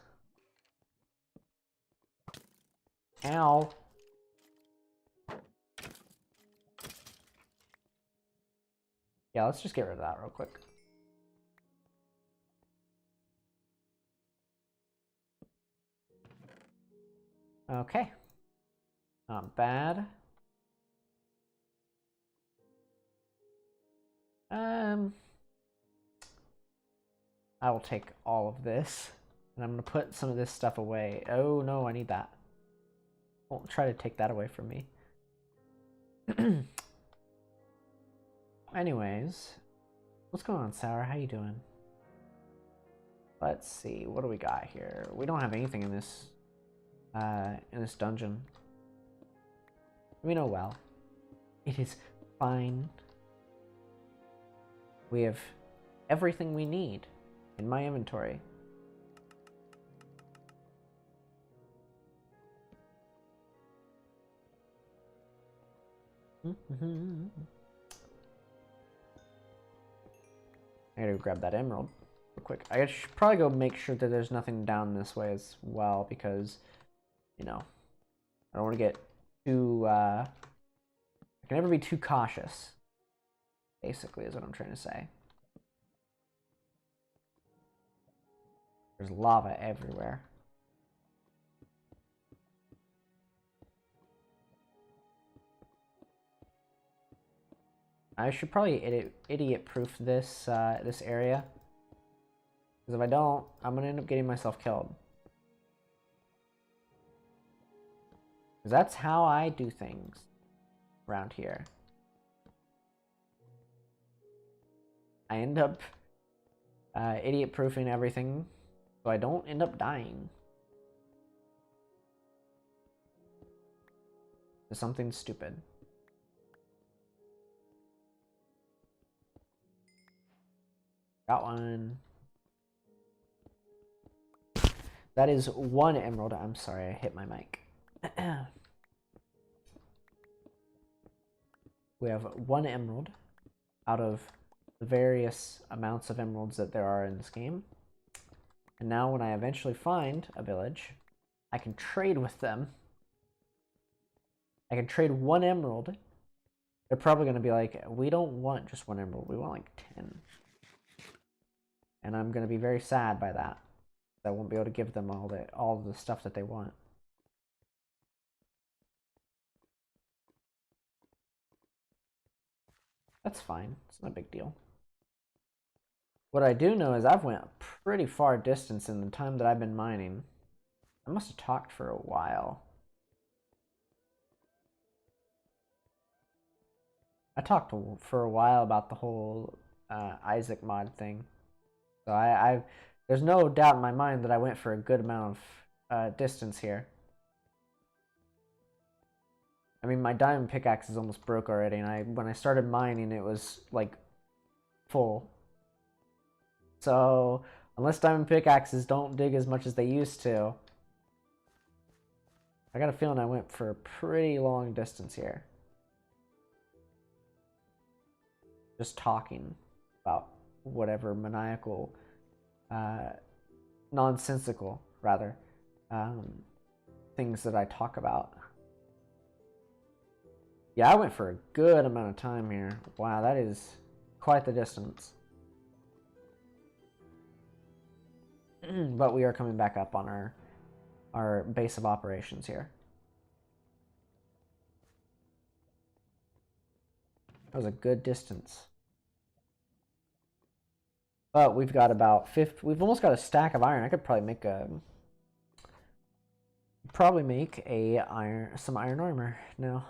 Ow. Yeah, let's just get rid of that real quick. Okay. Not bad. I will take all of this, and I'm gonna put some of this stuff away. Oh no, I need that. Don't try to take that away from me. Anyways, what's going on, Sour? How you doing? Let's see, what do we got here? We don't have anything in this dungeon. We know well. It is fine. We have everything we need in my inventory. I gotta go grab that emerald real quick. I should probably go make sure that there's nothing down this way as well, because, you know, I don't want to get too, I can never be too cautious, basically, is what I'm trying to say. There's lava everywhere. I should probably idiot-proof this this area, because if I don't, I'm gonna end up getting myself killed. Because that's how I do things around here. I end up idiot-proofing everything, so I don't end up dying to something stupid. Got one. That is one emerald. I'm sorry, I hit my mic. We have one emerald out of the various amounts of emeralds that there are in this game. And now when I eventually find a village, I can trade with them. I can trade one emerald. They're probably going to be like, we don't want just one emerald, we want like 10. And I'm going to be very sad by that. I won't be able to give them all the stuff that they want. That's fine. It's not a big deal. What I do know is I've went a pretty far distance in the time that I've been mining. I must have talked for a while. I talked for a while about the whole Isaac mod thing. So there's no doubt in my mind that I went for a good amount of distance here. I mean, my diamond pickaxe is almost broke already, and when I started mining, it was like full. So unless diamond pickaxes don't dig as much as they used to, I got a feeling I went for a pretty long distance here. Just talking about whatever maniacal, nonsensical, rather, things that I talk about. Yeah, I went for a good amount of time here. Wow, that is quite the distance. But we are coming back up on our base of operations here. That was a good distance. But we've got about we've almost got a stack of iron. I could probably make some iron armor now.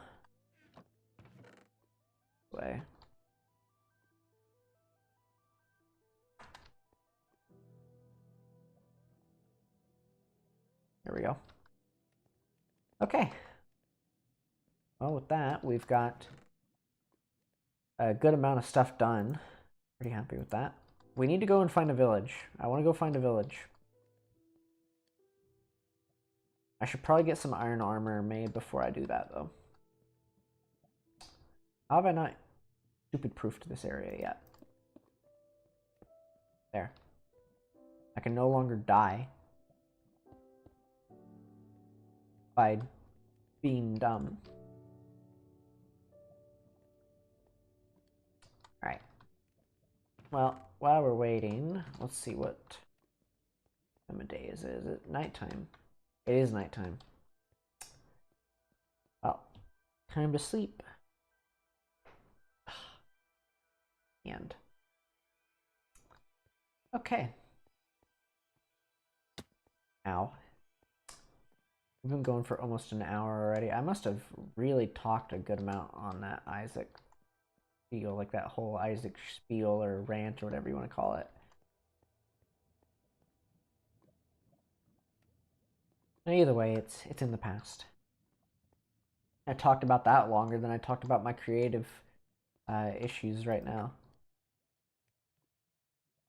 Way. There we go. Okay. Well, with that, we've got a good amount of stuff done. Pretty happy with that. We need to go and find a village. I want to go find a village. I should probably get some iron armor made before I do that, though. How have I not stupid-proofed this area yet? There. I can no longer die by being dumb. Alright. Well, while we're waiting, let's see what time of day is it? Is it nighttime? It is nighttime. Well, time to sleep. And okay. Ow. We've been going for almost an hour already. I must have really talked a good amount on that Isaac spiel, like that whole Isaac spiel or rant or whatever you want to call it. Either way, it's in the past. I talked about that longer than I talked about my creative issues right now.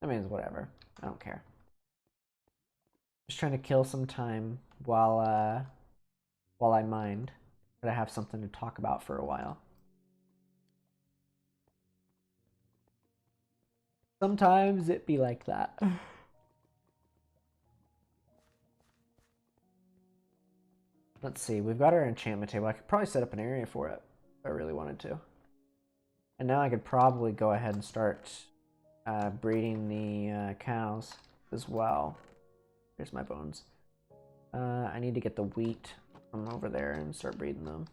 I mean, it's whatever. I don't care. Just trying to kill some time while I mined. But I have something to talk about for a while. Sometimes it be like that. Let's see, we've got our enchantment table. I could probably set up an area for it if I really wanted to. And now I could probably go ahead and start breeding the cows as well. Here's my bones. I need to get the wheat from over there and start breeding them.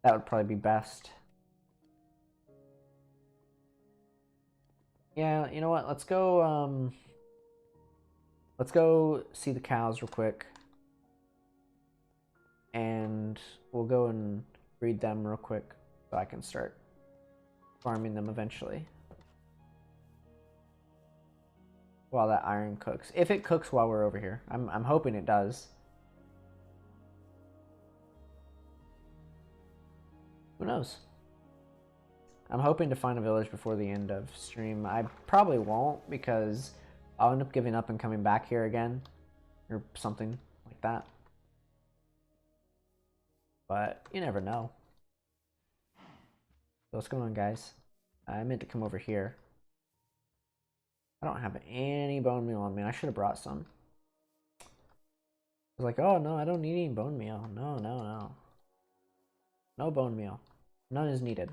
That would probably be best. Yeah, you know what? Let's go see the cows real quick. And we'll go and breed them real quick so I can start farming them eventually. While that iron cooks. If it cooks while we're over here. I'm hoping it does. Who knows? I'm hoping to find a village before the end of stream. I probably won't because I'll end up giving up and coming back here again. Or something like that. But you never know. So what's going on, guys? I meant to come over here. I don't have any bone meal on me. I should have brought some. I was like, oh no, I don't need any bone meal. No, no, no. No bone meal. None is needed.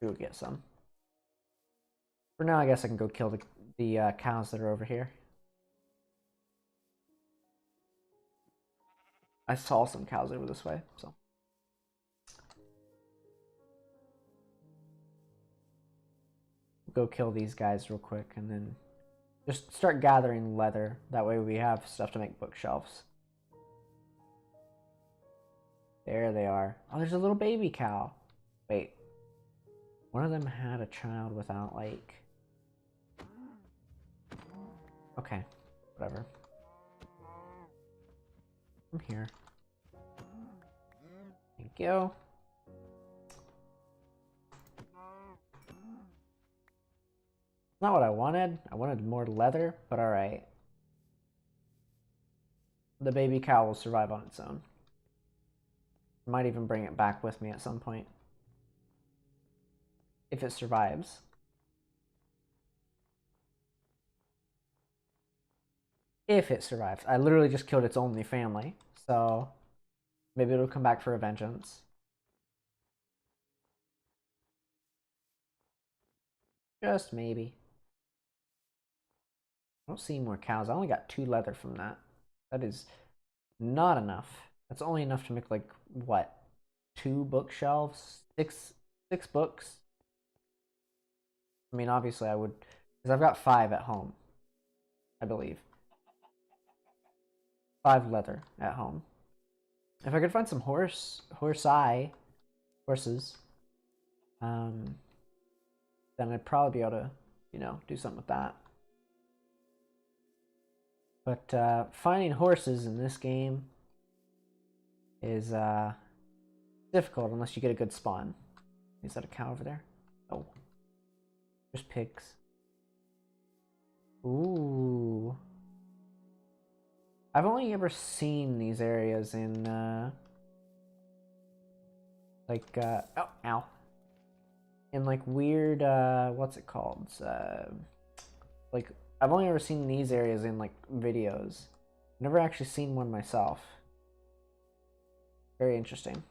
We'll get some. For now, I guess I can go kill the cows that are over here. I saw some cows over this way, so. Go kill these guys real quick and then just start gathering leather. That way we have stuff to make bookshelves. There they are. Oh, there's a little baby cow. Wait. One of them had a child without, like... Okay. Whatever. I'm here. Thank you. Not what I wanted. I wanted more leather, but alright. The baby cow will survive on its own. Might even bring it back with me at some point. If it survives. If it survives. I literally just killed its only family, so maybe it'll come back for a vengeance. Just maybe. I don't see more cows. I only got 2 leather from that. That is not enough. That's only enough to make, like, what? 2 bookshelves? 6 books? I mean, obviously I would... Because I've got 5 at home. I believe. 5 leather at home. If I could find some horses, then I'd probably be able to, you know, do something with that. But finding horses in this game is difficult unless you get a good spawn. Is that a cow over there? Oh. There's pigs. Ooh. I've only ever seen these areas in, like, oh, ow. In, like, weird, what's it called? Like, I've only ever seen these areas in, like, videos. Never actually seen one myself. Very interesting.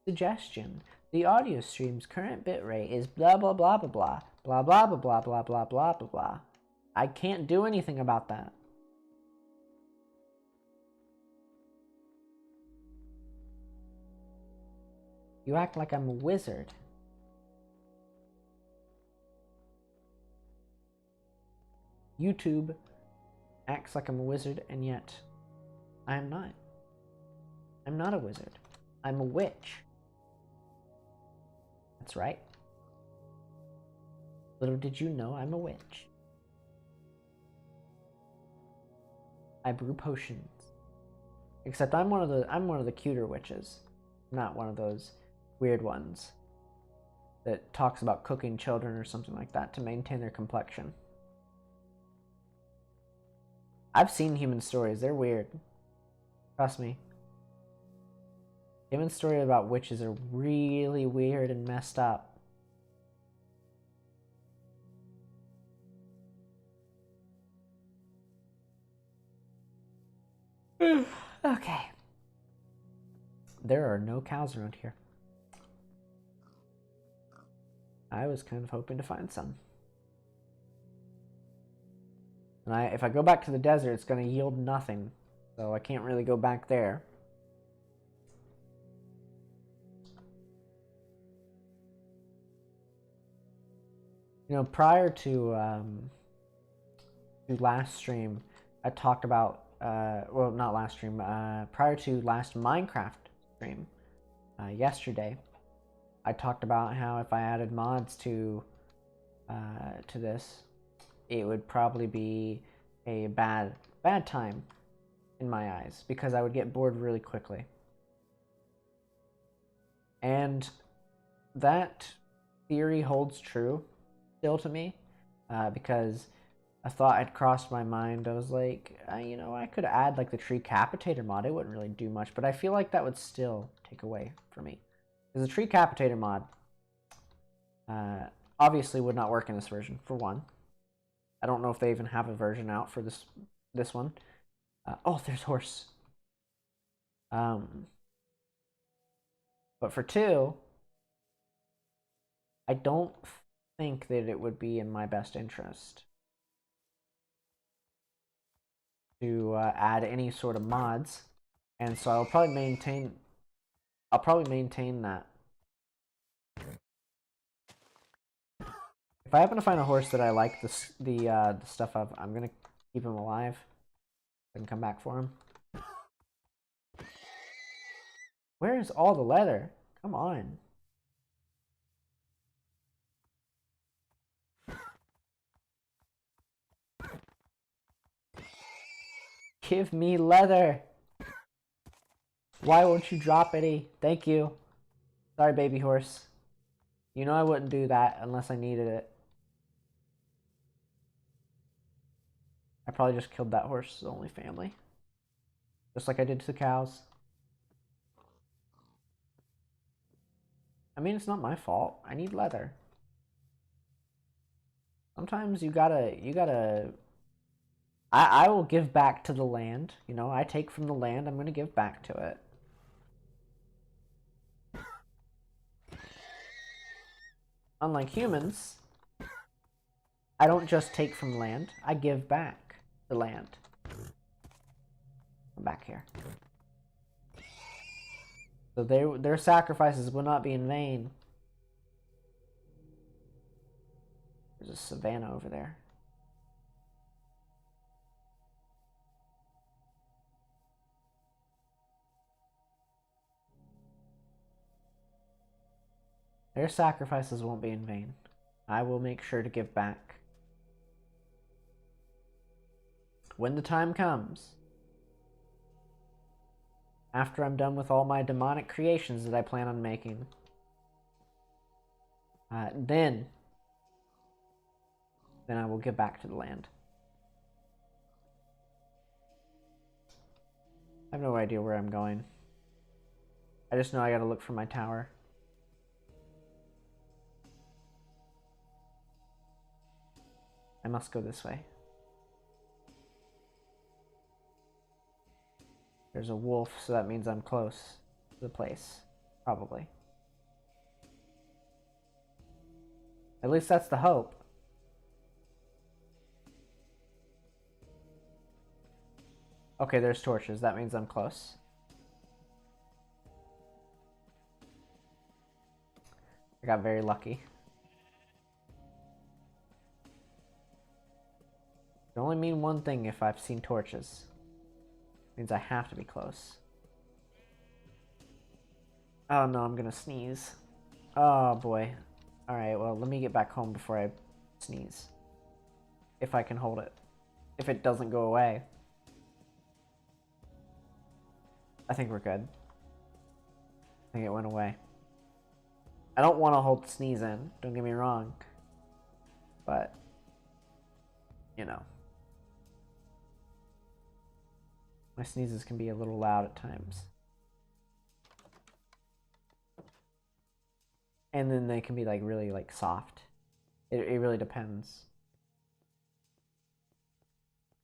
Suggestion. The audio stream's current bitrate is blah blah blah blah blah. Blah blah blah blah blah blah blah blah blah. I can't do anything about that. You act like I'm a wizard. YouTube acts like I'm a wizard, and yet I am not. I'm not a wizard. I'm a witch. That's right. Little did you know I'm a witch. I brew potions. Except I'm one of the cuter witches. I'm not one of those weird ones that talks about cooking children or something like that to maintain their complexion. I've seen human stories. They're weird. Trust me. Human stories about witches are really weird and messed up. Okay. There are no cows around here. I was kind of hoping to find some. And if I go back to the desert, it's going to yield nothing. So I can't really go back there. You know, prior to last stream, I talked about, well, not last stream, prior to last Minecraft stream, yesterday, I talked about how if I added mods to this, it would probably be a bad time in my eyes because I would get bored really quickly. And that theory holds true still to me, because a thought had crossed my mind. I was like, you know, I could add like the tree capitator mod. It wouldn't really do much, but I feel like that would still take away from me. Because the tree capitator mod obviously would not work in this version, for one. I don't know if they even have a version out for this one. Oh, there's horse. But for two, I don't think that it would be in my best interest to add any sort of mods, and so I'll probably maintain that. If I happen to find a horse that I like the stuff of, I'm gonna keep him alive and come back for him. Where is all the leather? Come on. Give me leather. Why won't you drop any? Thank you. Sorry, baby horse. You know I wouldn't do that unless I needed it. I probably just killed that horse's only family. Just like I did to the cows. I mean, it's not my fault. I need leather. Sometimes you gotta... I will give back to the land. You know, I take from the land, I'm gonna give back to it. Unlike humans, I don't just take from land, I give back the land. Come back here. So their sacrifices will not be in vain. There's a savanna over there. Their sacrifices won't be in vain. I will make sure to give back. When the time comes, after I'm done with all my demonic creations that I plan on making, then I will give back to the land. I have no idea where I'm going. I just know I gotta look for my tower. I must go this way. There's a wolf, so that means I'm close to the place. Probably. At least that's the hope. Okay, there's torches. That means I'm close. I got very lucky. It only mean one thing if I've seen torches. It means I have to be close. Oh no, I'm gonna sneeze. Oh boy. Alright, well, let me get back home before I sneeze. If I can hold it. If it doesn't go away. I think we're good. think it went away. I don't want to hold sneeze in, don't get me wrong. But, you know. My sneezes can be a little loud at times. And then they can be like really like soft. It really depends.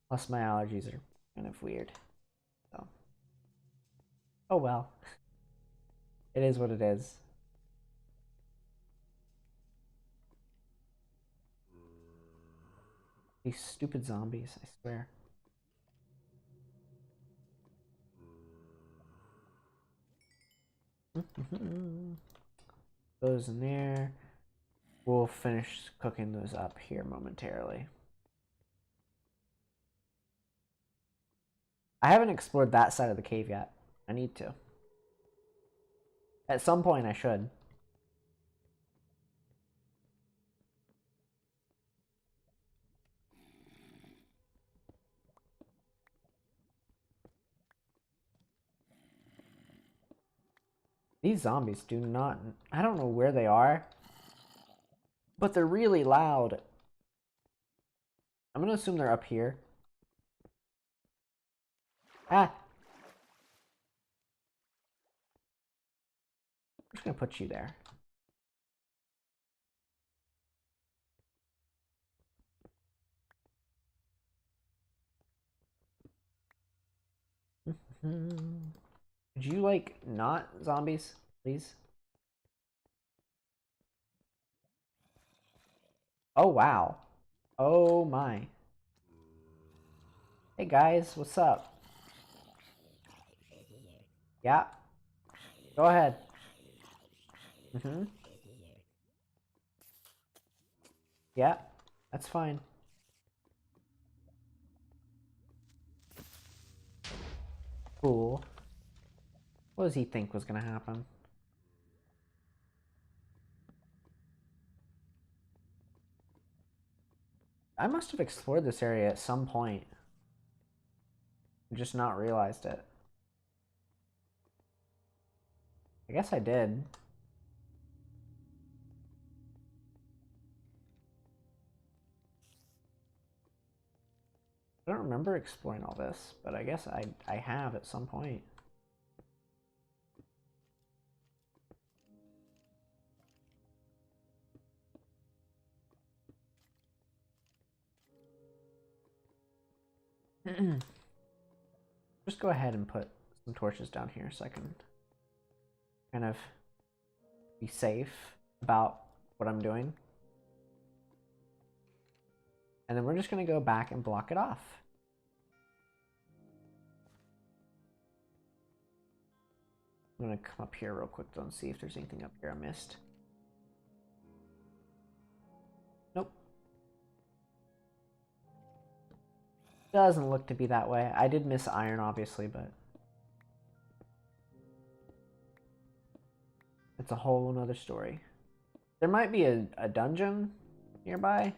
Plus my allergies are kind of weird. So. Oh well. It is what it is. These stupid zombies, I swear. Those in there. We'll finish cooking those up here momentarily. I haven't explored that side of the cave yet. I need to. At some point I should. These zombies do not... I don't know where they are. But they're really loud. I'm gonna assume they're up here. Ah! I'm just gonna put you there. Would you like not zombies, please? Oh wow. Oh my. Hey guys, what's up? Yeah. Go ahead. Yeah, that's fine. Cool. What does he think was gonna happen? I must have explored this area at some point. And just not realized it. I guess I did. I don't remember exploring all this, but I guess I have at some point. Just go ahead and put some torches down here so I can kind of be safe about what I'm doing. And then we're just going to go back and block it off. I'm going to come up here real quick though and see if there's anything up here I missed. Nope. Doesn't look to be that way. I did miss iron, obviously, but it's a whole nother story. There might be a dungeon nearby.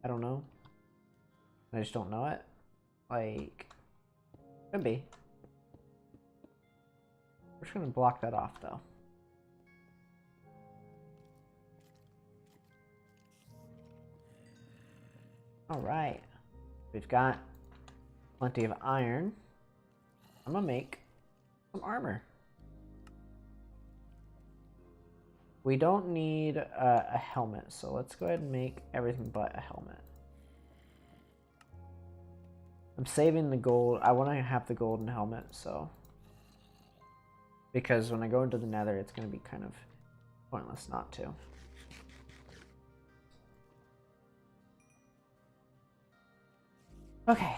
I don't know. I just don't know it. Like, could be. We're just gonna block that off, though. Alright. We've got plenty of iron. I'm gonna make some armor. We don't need a helmet, so let's go ahead and make everything but a helmet. I'm saving the gold. I want to have the golden helmet, so... Because when I go into the nether, it's going to be kind of pointless not to. Okay.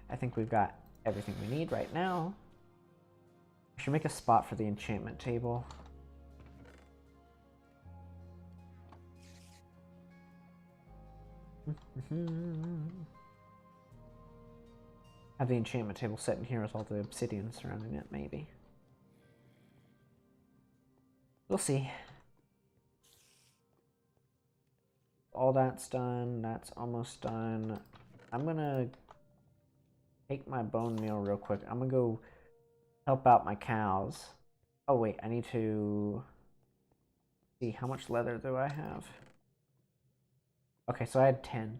I think we've got everything we need right now. I should make a spot for the enchantment table. Have the enchantment table set in here with all the obsidian surrounding it, maybe. We'll see. All that's done. That's almost done. I'm gonna take my bone meal real quick. I'm gonna go help out my cows. Oh wait, I need to see how much leather do I have. Okay, so I had 10.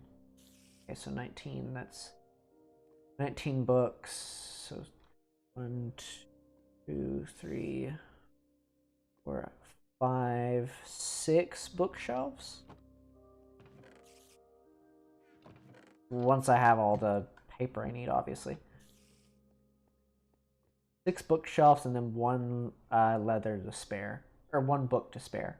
Okay, so 19, that's 19 books. So 1, 2, 3, 4, 5, 6 bookshelves. Once I have all the paper I need, obviously. 6 bookshelves and then 1 leather to spare. Or 1 book to spare.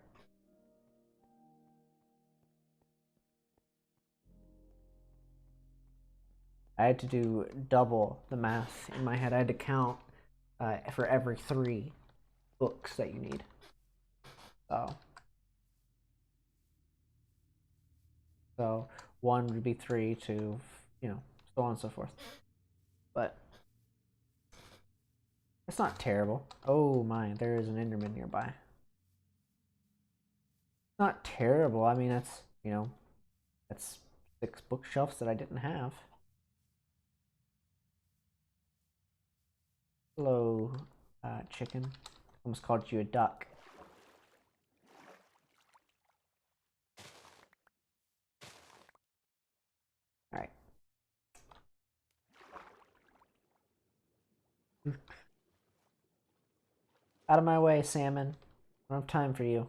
I had to do double the math in my head. I had to count for every 3 books that you need. So 1 would be 3, 2, so on and so forth. But it's not terrible. Oh my, there is an Enderman nearby. It's not terrible. I mean, that's 6 bookshelves that I didn't have. Hello, chicken. Almost called you a duck. Alright. Out of my way, salmon. I don't have time for you.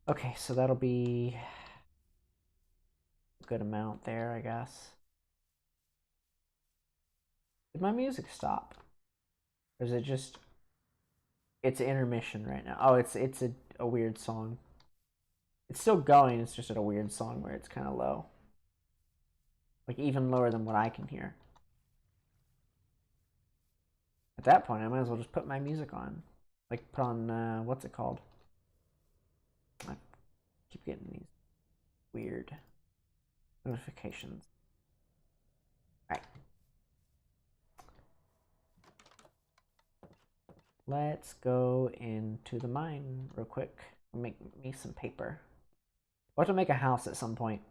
Okay, so that'll be a good amount there, I guess. Did my music stop? Or is it just... It's intermission right now. Oh, it's a weird song. It's still going, it's just at a weird song where it's kind of low. Like, even lower than what I can hear. At that point, I might as well just put my music on. Like, put on, what's it called? I keep getting these weird notifications. Alright. Let's go into the mine real quick. Make me some paper. I want to make a house at some point.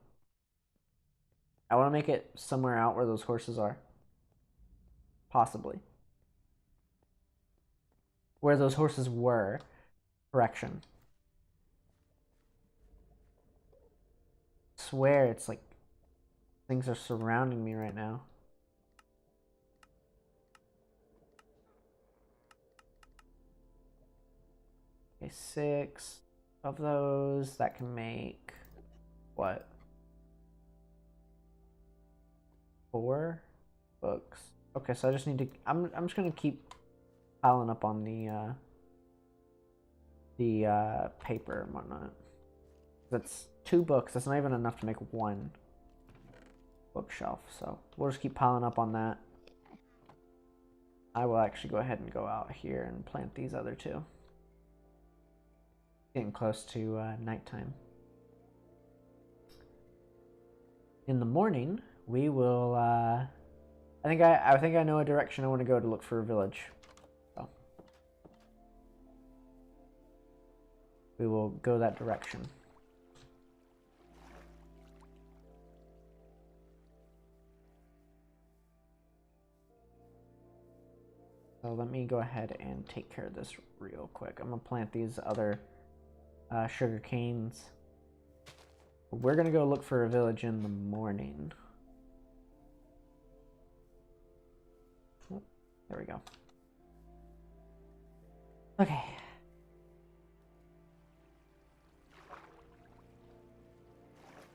I want to make it somewhere out where those horses are. Possibly. Where those horses were. Correction. I swear it's like things are surrounding me right now. Okay, 6 of those. That can make what? 4 books. Okay, so I just need to. I'm just gonna keep piling up on the paper and whatnot. That's 2 books. That's not even enough to make 1 bookshelf. So we'll just keep piling up on that. I will actually go ahead and go out here and plant these other 2. Getting close to nighttime. In the morning, we will. I think I know a direction I want to go to look for a village. So we will go that direction. So let me go ahead and take care of this real quick. I'm gonna plant these other sugar canes. We're gonna go look for a village in the morning. Oh, there we go. Okay.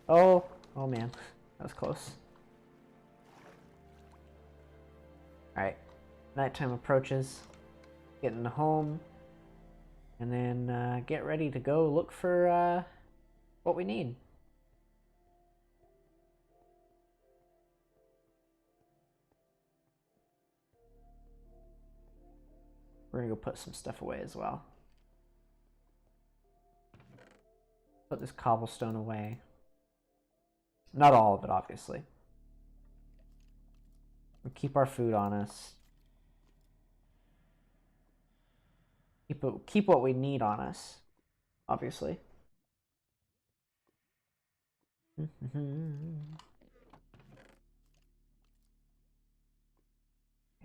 Oh man, that was close. Alright, nighttime approaches. Getting home. And then get ready to go look for what we need. We're gonna go put some stuff away as well. Put this cobblestone away. Not all of it, obviously. We'll keep our food on us. Keep what we need on us, obviously.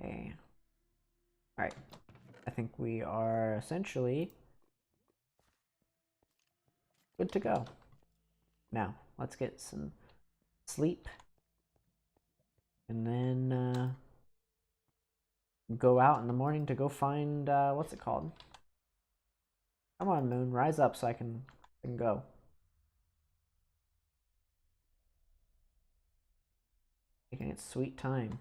Okay. Alright. I think we are essentially good to go. Now, let's get some sleep. And then go out in the morning to go find, what's it called? Come on, Moon, rise up so I can go. Taking its sweet time.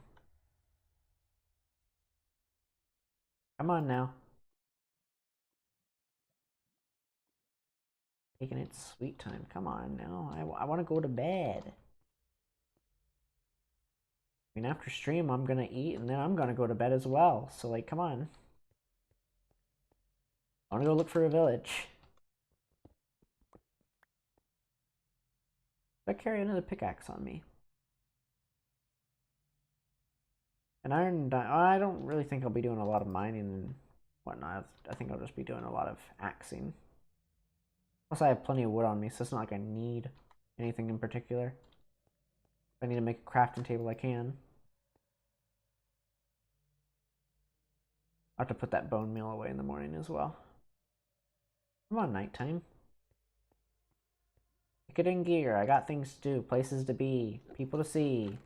Come on now. Taking its sweet time. Come on now. I want to go to bed. I mean, after stream, I'm going to eat, and then I'm going to go to bed as well. So, like, come on. I want to go look for a village. I carry another pickaxe on me. An iron I don't really think I'll be doing a lot of mining and whatnot. I think I'll just be doing a lot of axing. Plus, I have plenty of wood on me, so it's not like I need anything in particular. If I need to make a crafting table, I can. I'll have to put that bone meal away in the morning as well. Come on, nighttime. Get in gear. I got things to do, places to be, people to see.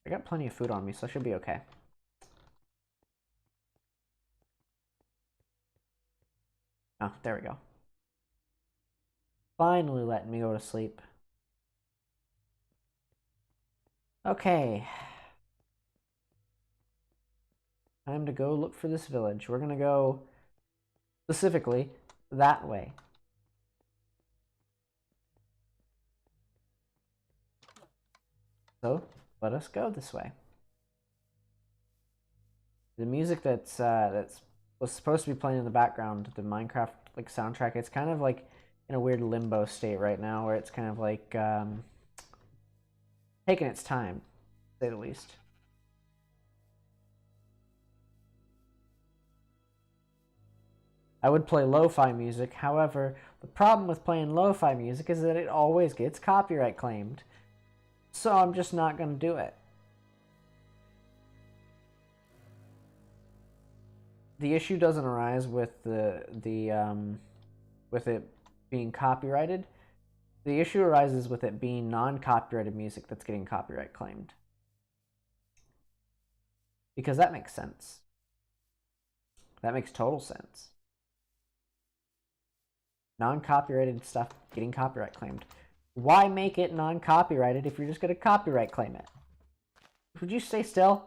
I got plenty of food on me, so I should be okay. Oh, there we go. Finally letting me go to sleep. Okay. Time to go look for this village. We're gonna go specifically that way. So let us go this way. The music that was supposed to be playing in the background, the Minecraft like soundtrack, it's kind of like in a weird limbo state right now, where it's kind of like taking its time, to say the least. I would play lo-fi music, however, the problem with playing lo-fi music is that it always gets copyright claimed. So I'm just not going to do it. The issue doesn't arise with with it being copyrighted. The issue arises with it being non-copyrighted music that's getting copyright claimed. Because that makes sense. That makes total sense. Non-copyrighted stuff getting copyright claimed. Why make it non-copyrighted if you're just going to copyright claim it? Would you stay still?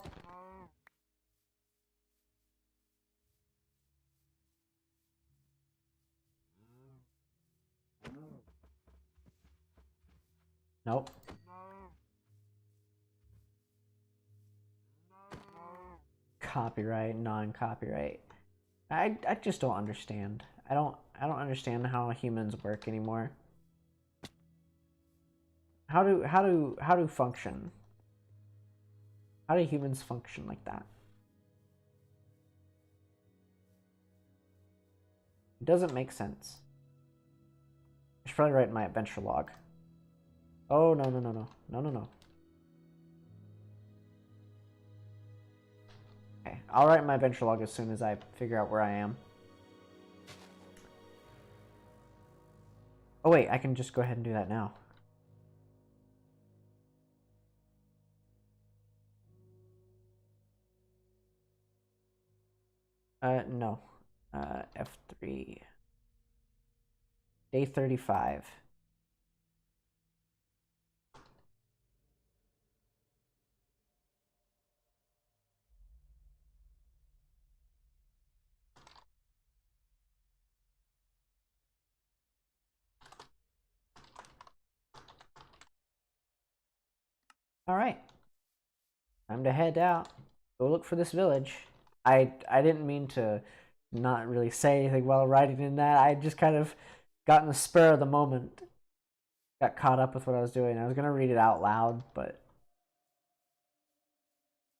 Nope. Copyright, non-copyright. I just don't understand. I don't understand how humans work anymore. How do function? How do humans function like that? It doesn't make sense. I should probably write my adventure log. Oh, no, no, no, no. No, no, no. Okay, I'll write my adventure log as soon as I figure out where I am. Oh, wait, I can just go ahead and do that now. No. F3. Day 35. Alright. Time to head out. Go look for this village. I didn't mean to not really say anything while writing in that. I just kind of got in the spur of the moment. Got caught up with what I was doing. I was going to read it out loud, but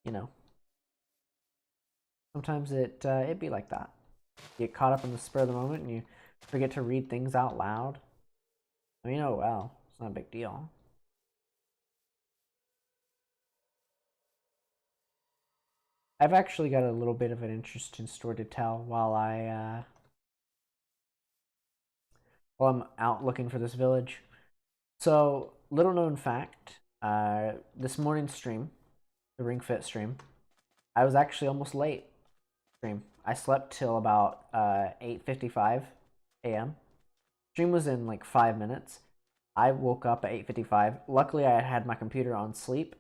you know. Sometimes it'd be like that. You get caught up in the spur of the moment and you forget to read things out loud. I mean, oh well. It's not a big deal. I've actually got a little bit of an interesting story to tell while I'm out looking for this village. So, little known fact, this morning's stream, the Ring Fit stream, I was actually almost late. Stream. I slept till about 8:55 a.m. Stream was in like 5 minutes. I woke up at 8:55. Luckily, I had my computer on sleep,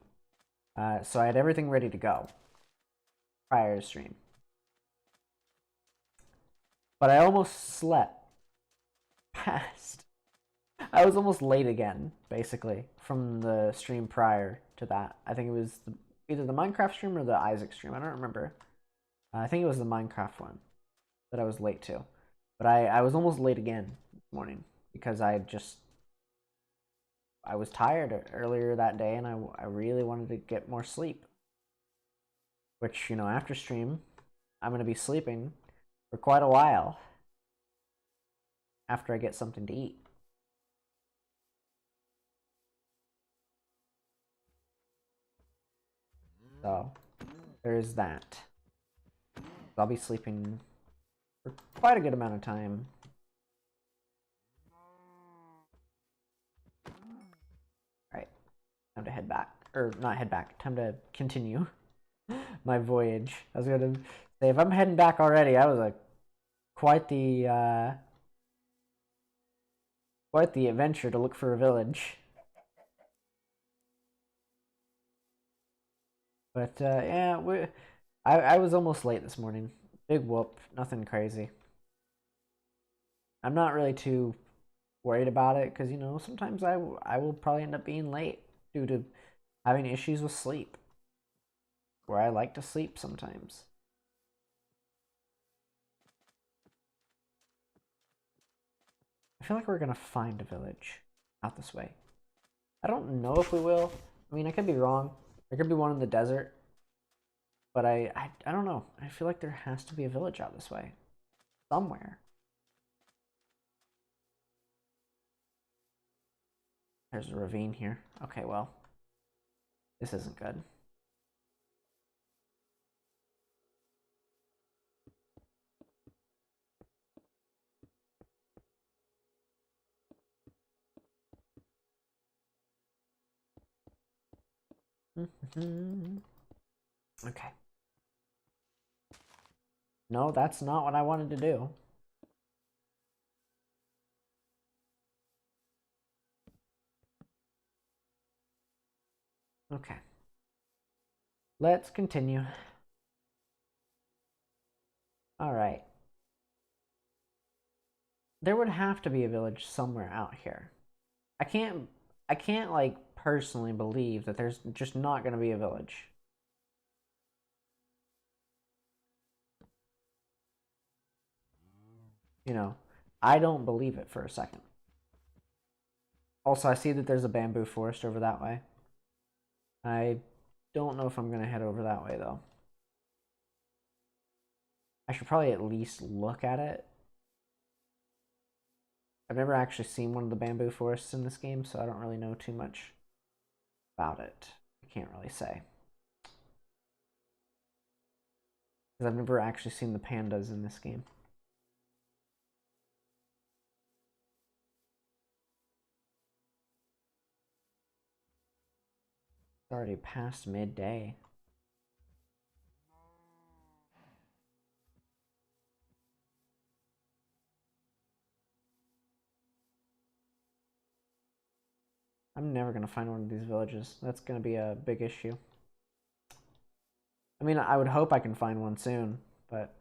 so I had everything ready to go prior to stream. But I almost slept past. I was almost late again, basically, from the stream prior to that. I think it was either the Minecraft stream or the Isaac stream. I don't remember. I think it was the Minecraft one that I was late to. But I was almost late again this morning because I was tired earlier that day and I really wanted to get more sleep. Which, after stream, I'm going to be sleeping for quite a while after I get something to eat. So, there is that. I'll be sleeping for quite a good amount of time. Alright, time to head back. Or, not head back, time to continue my voyage. I was going to say, if I'm heading back already, I was quite the adventure to look for a village. But yeah, I was almost late this morning. Big whoop, nothing crazy. I'm not really too worried about it because sometimes I will probably end up being late due to having issues with sleep, where I like to sleep sometimes. I feel like we're gonna find a village out this way. I don't know if we will. I mean, I could be wrong. There could be one in the desert. But I don't know. I feel like there has to be a village out this way. Somewhere. There's a ravine here. Okay, well. This isn't good. Okay. No, that's not what I wanted to do. Okay. Let's continue. Alright. There would have to be a village somewhere out here. I can't like personally believe that there's just not going to be a village. I don't believe it for a second. Also, I see that there's a bamboo forest over that way. I don't know if I'm going to head over that way, though. I should probably at least look at it. I've never actually seen one of the bamboo forests in this game, so I don't really know too much about it. I can't really say. Because I've never actually seen the pandas in this game. It's already past midday. I'm never going to find one of these villages. That's going to be a big issue. I mean, I would hope I can find one soon, but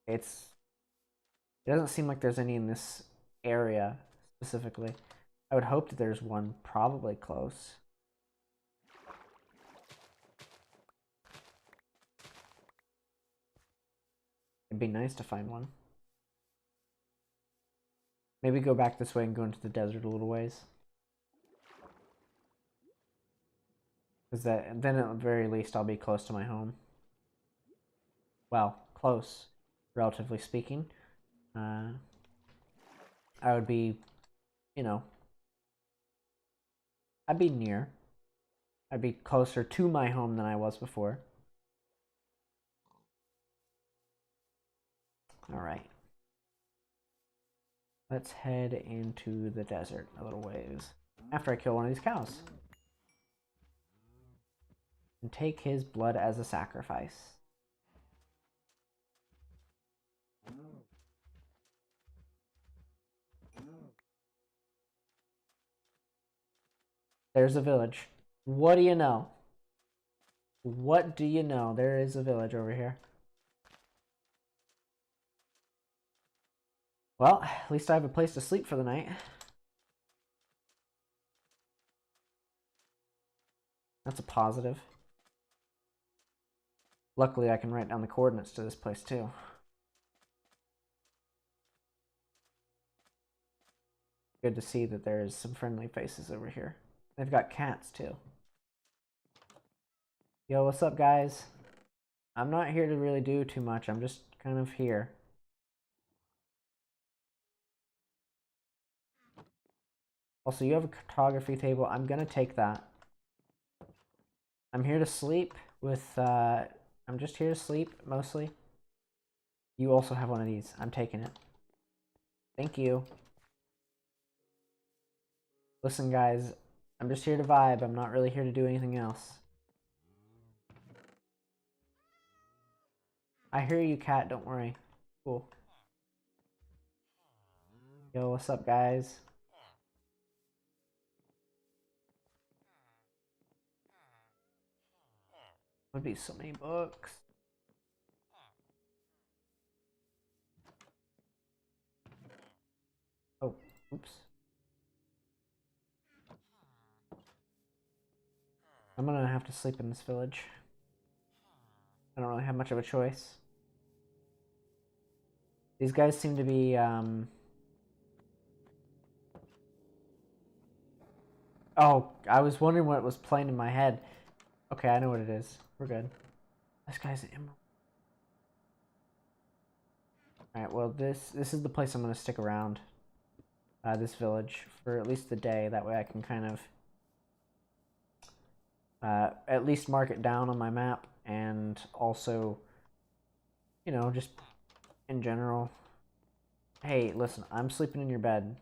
it doesn't seem like there's any in this area specifically. I would hope that there's one probably close. It'd be nice to find one. Maybe go back this way and go into the desert a little ways. Because then at the very least I'll be close to my home. Well, close, relatively speaking. I would be, I'd be near. I'd be closer to my home than I was before. Alright. Let's head into the desert a little ways. After I kill one of these cows. And take his blood as a sacrifice. There's a village. What do you know? What do you know? There is a village over here. Well, at least I have a place to sleep for the night. That's a positive. Luckily, I can write down the coordinates to this place too. Good to see that there's some friendly faces over here. They've got cats too. Yo, what's up, guys? I'm not here to really do too much. I'm just kind of here. Also, you have a cartography table. I'm gonna take that. I'm here to sleep with, I'm just here to sleep, mostly. You also have one of these. I'm taking it. Thank you. Listen, guys, I'm just here to vibe. I'm not really here to do anything else. I hear you, cat. Don't worry. Cool. Yo, what's up, guys? Would be so many books. Oh, oops. I'm gonna have to sleep in this village. I don't really have much of a choice. These guys seem to be, Oh, I was wondering what was playing in my head. Okay, I know what it is. We're good. This guy's an emerald. Alright, well, this is the place I'm gonna stick around. This village for at least the day. That way I can kind of at least mark it down on my map, and also, you know, just in general. Hey, listen, I'm sleeping in your bed.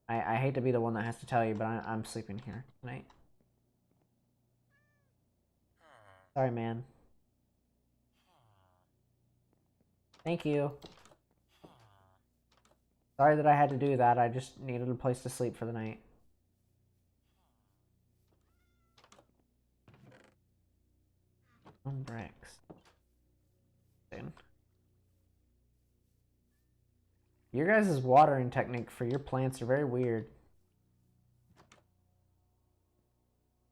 I hate to be the one that has to tell you, but I'm sleeping here tonight. Sorry, man. Thank you. Sorry that I had to do that. I just needed a place to sleep for the night. Bricks. Your guys' watering technique for your plants are very weird.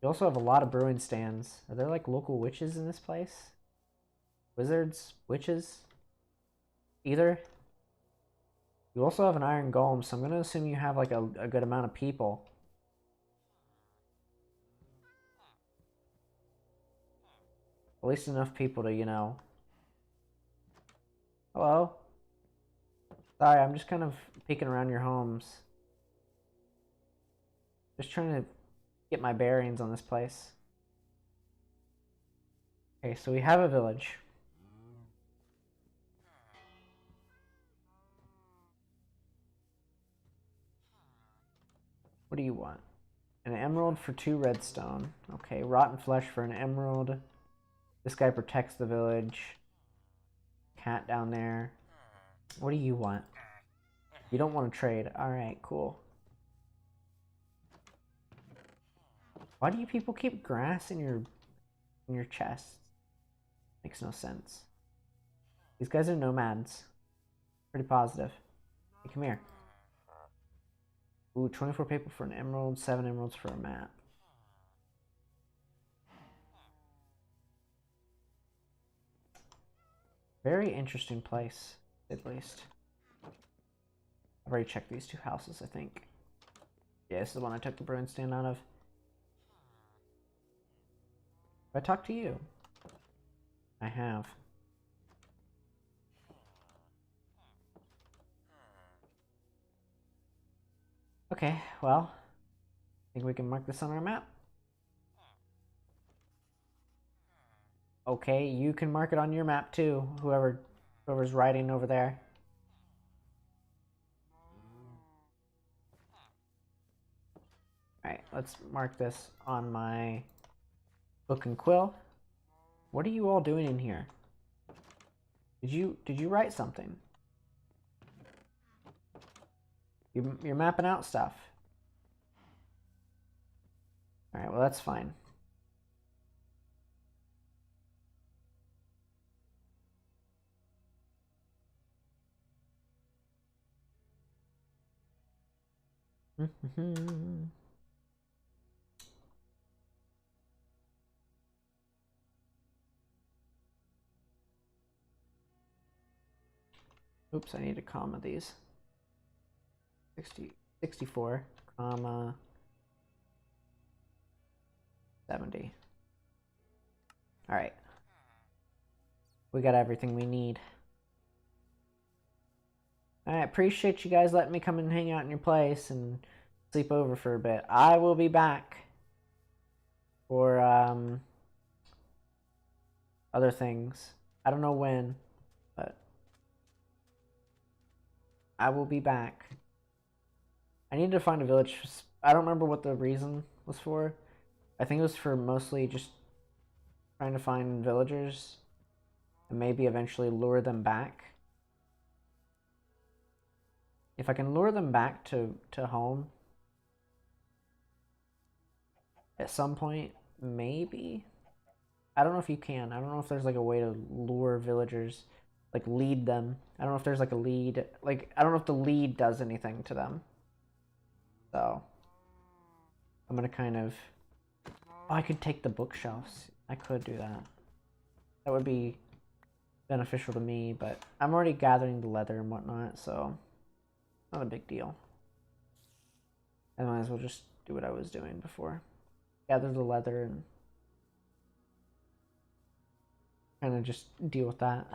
You also have a lot of brewing stands. Are there like local witches in this place? Wizards? Witches? Either? You also have an iron golem, so I'm going to assume you have like a good amount of people. At least enough people to, you know. Hello? Sorry, I'm just kind of peeking around your homes. Just trying to get my bearings on this place. Okay, so we have a village. What do you want? An emerald for 2 redstone. Okay, rotten flesh for an emerald. This guy protects the village. Cat down there. What do you want? You don't want to trade. Alright, cool. Why do you people keep grass in your chests? Makes no sense. These guys are nomads. Pretty positive. Hey, come here. Ooh, 24 paper for an emerald, 7 emeralds for a map. Very interesting place, at least. I've already checked these 2 houses, I think. Yeah, this is the one I took the brewing stand out of. Have I talked to you? I have. Okay, well, Think we can mark this on our map? Okay, you can mark it on your map too, whoever's riding over there. Alright, let's mark this on my book and quill. What are you all doing in here? Did you write something? You're mapping out stuff. Alright, well that's fine. Oops, I need to comma these. 64, comma 70. All right. We got everything we need. I appreciate you guys letting me come and hang out in your place and sleep over for a bit. I will be back for other things. I don't know when, but I will be back. I need to find a village. I don't remember what the reason was for. I think it was for mostly just trying to find villagers and maybe eventually lure them back. If I can lure them back to home at some point, maybe. I don't know if you can. I don't know if there's like a way to lure villagers, like lead them. I don't know if there's like a lead. Like, I don't know if the lead does anything to them. So I'm gonna kind of. Oh, I could take the bookshelves. I could do that. That would be beneficial to me, but I'm already gathering the leather and whatnot, so not a big deal. I might as well just do what I was doing before. Gather the leather and kind of just deal with that.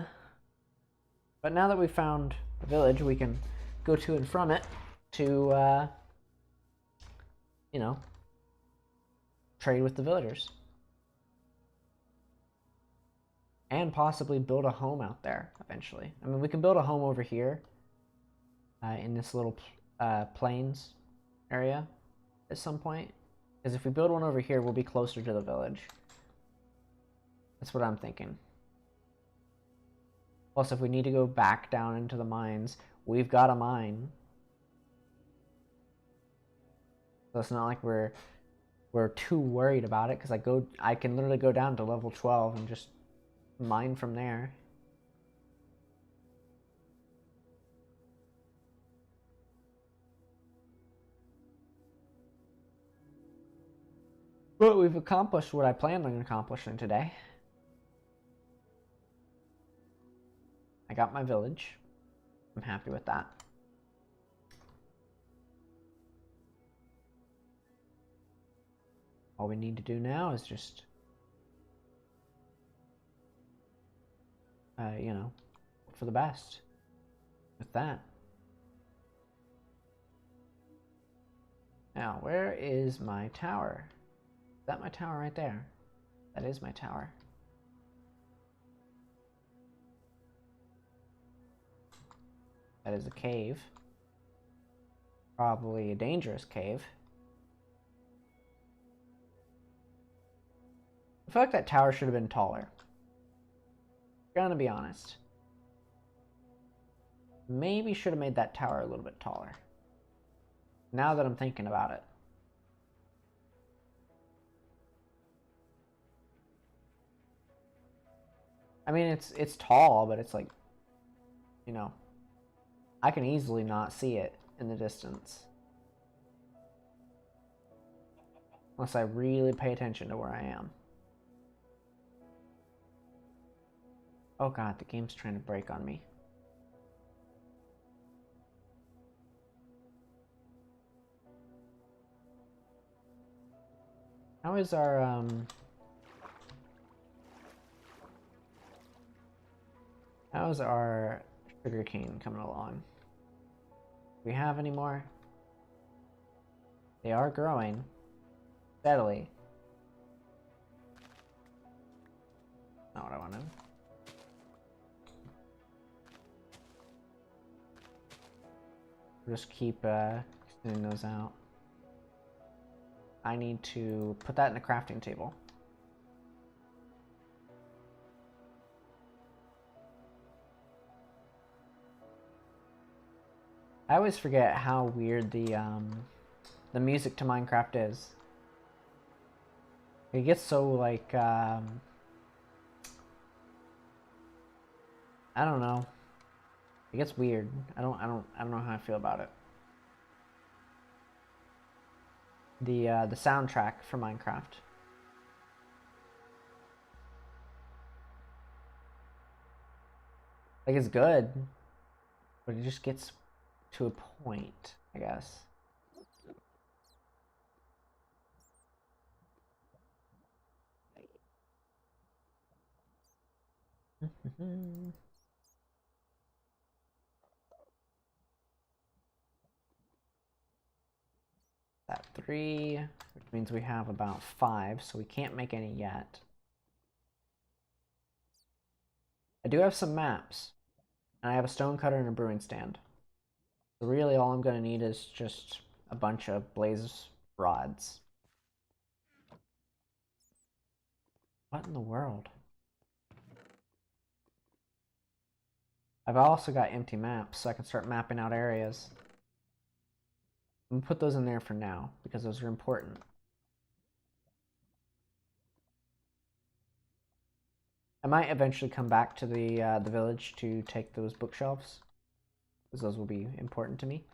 But now that we've found a village, we can go to and from it to, you know, trade with the villagers. And possibly build a home out there eventually. I mean, we can build a home over here in this little plains area at some point. Because if we build one over here, we'll be closer to the village. That's what I'm thinking. Plus, if we need to go back down into the mines, we've got a mine. So it's not like we're too worried about it, because I can literally go down to level 12 and just mine from there. But we've accomplished what I planned on accomplishing today. I got my village. I'm happy with that. All we need to do now is just, you know, look for the best with that. Now, where is my tower? Is that my tower right there? That is my tower. That is a cave. Probably a dangerous cave. I feel like that tower should have been taller. Gonna be honest. Maybe should have made that tower a little bit taller. Now that I'm thinking about it. I mean, it's tall, but it's like, you know, I can easily not see it in the distance. Unless I really pay attention to where I am. Oh god, the game's trying to break on me. How is our, how's our sugarcane coming along? Do we have any more? They are growing. steadily. Not what I wanted. Just keep extending those out. I need to put that in the crafting table. I always forget how weird the music to Minecraft is. It gets so like I don't know. It gets weird. I don't know how I feel about it. The soundtrack for Minecraft. Like it's good, but it just gets to a point, I guess. That 3, which means we have about 5, so we can't make any yet. I do have some maps, and I have a stone cutter and a brewing stand. So really all I'm going to need is just a bunch of blaze rods. What in the world? I've also got empty maps, so I can start mapping out areas. I'm gonna put those in there for now, because those are important. I might eventually come back to the village to take those bookshelves, because those will be important to me.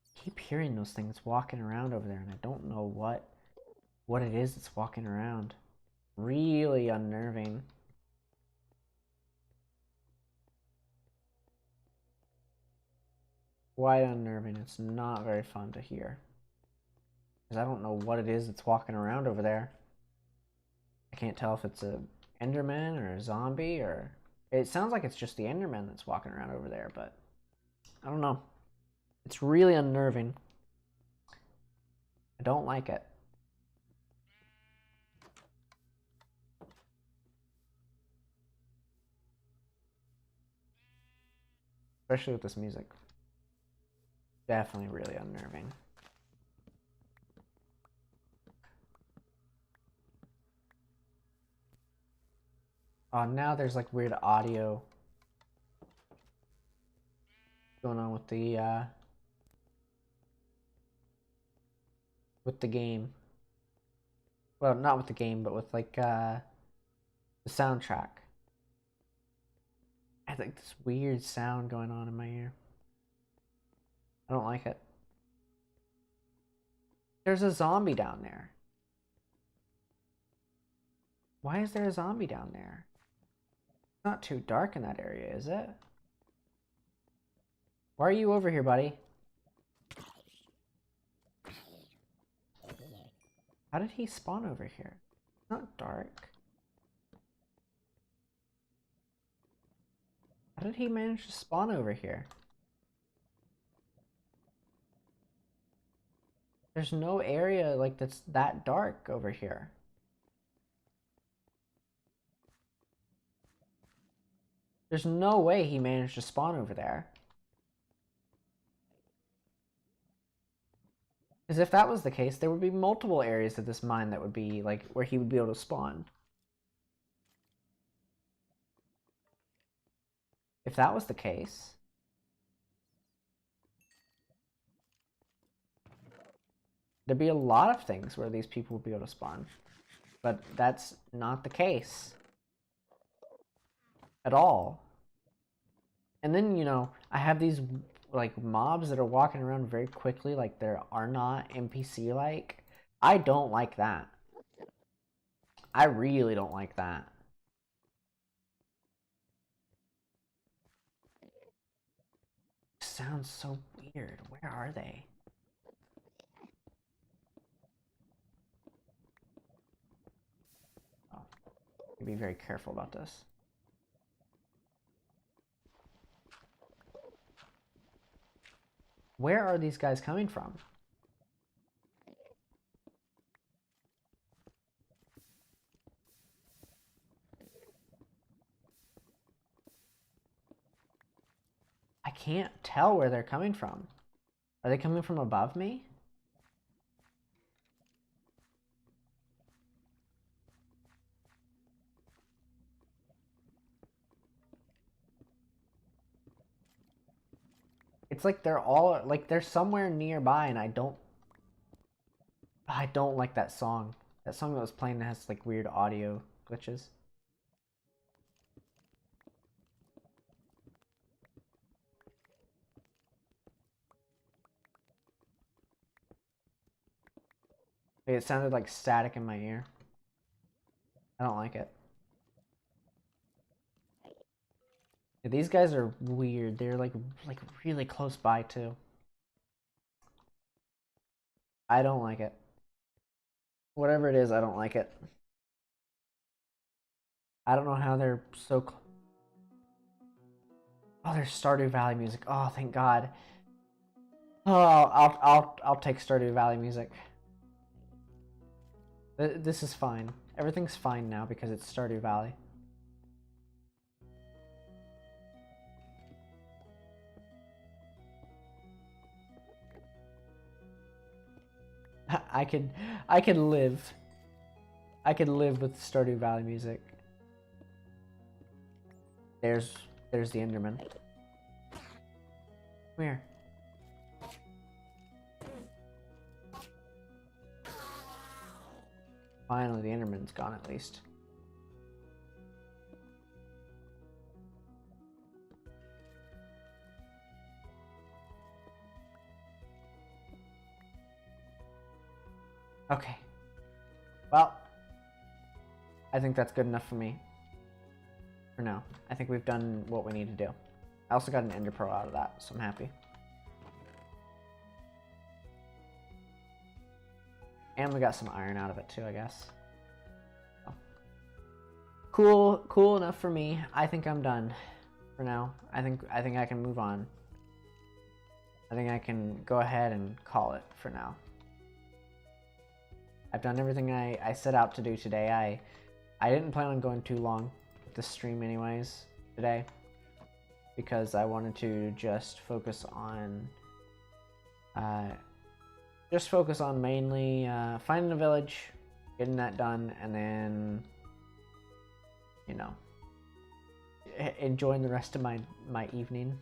I keep hearing those things walking around over there, and I don't know what it is that's walking around. Really unnerving. Quite unnerving. It's not very fun to hear. Because I don't know what it is that's walking around over there. I can't tell if it's a Enderman or a zombie, or... It sounds like it's just the Enderman that's walking around over there, but... I don't know. It's really unnerving. I don't like it. Especially with this music. Definitely really unnerving. Oh, now there's like weird audio going on with the game. Well, not with the game, but with like the soundtrack. I have like this weird sound going on in my ear. I don't like it. There's a zombie down there. Why is there a zombie down there? It's not too dark in that area, is it? Why are you over here, buddy? How did he spawn over here? It's not dark. How did he manage to spawn over here? There's no area like that's that dark over here. There's no way he managed to spawn over there. Because if that was the case, there would be multiple areas of this mine that would be like where he would be able to spawn. If that was the case, there'd be a lot of things where these people would be able to spawn. But that's not the case. At all. And then, you know, I have these like mobs that are walking around very quickly like there are not NPC like. I don't like that. I really don't like that. Sounds so weird. Where are they? Oh, be very careful about this. Where are these guys coming from? can't tell where they're coming from. Are they coming from above me? It's like they're all, like they're somewhere nearby, and I don't like that song. That song that was playing has like weird audio glitches. It sounded like static in my ear. I don't like it. Yeah, these guys are weird. They're like really close by too. I don't like it. Whatever it is, I don't like it. I don't know how they're so. Oh, there's Stardew Valley music. Oh, thank God. Oh, I'll take Stardew Valley music. This is fine. Everything's fine now because it's Stardew Valley. I could live. I could live with Stardew Valley music. There's the Enderman. Come here. Finally, the Enderman's gone at least. Okay. Well, I think that's good enough for me. For now. I think we've done what we need to do. I also got an Ender Pearl out of that, so I'm happy. And we got some iron out of it too, I guess. So. Cool enough for me. I think I'm done for now. I think I can move on. I think I can go ahead and call it for now. I've done everything I set out to do today. I didn't plan on going too long with the stream anyways today, because I wanted to just focus on mainly finding a village, getting that done, and then, you know, enjoying the rest of my evening.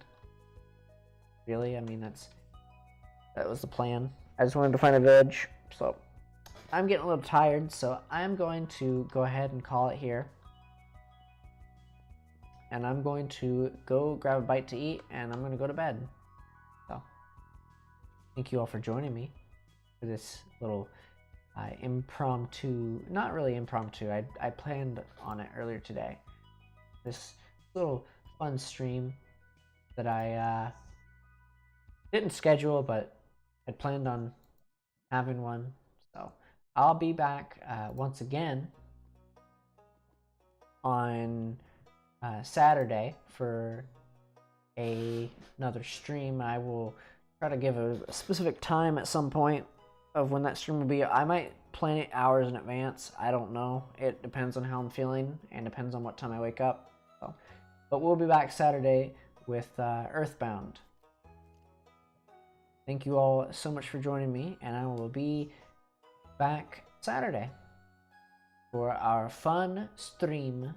Really, I mean, that was the plan. I just wanted to find a village, so I'm getting a little tired, so I'm going to go ahead and call it here. And I'm going to go grab a bite to eat, and I'm going to go to bed. So, thank you all for joining me for this little impromptu, not really impromptu, I planned on it earlier today. This little fun stream that I didn't schedule, but had planned on having one. So I'll be back once again on Saturday for another stream. I will try to give a specific time at some point of when that stream will be. I might plan it hours in advance. I don't know. It depends on how I'm feeling and depends on what time I wake up. So, but we'll be back Saturday with Earthbound. Thank you all so much for joining me, and I will be back Saturday for our fun stream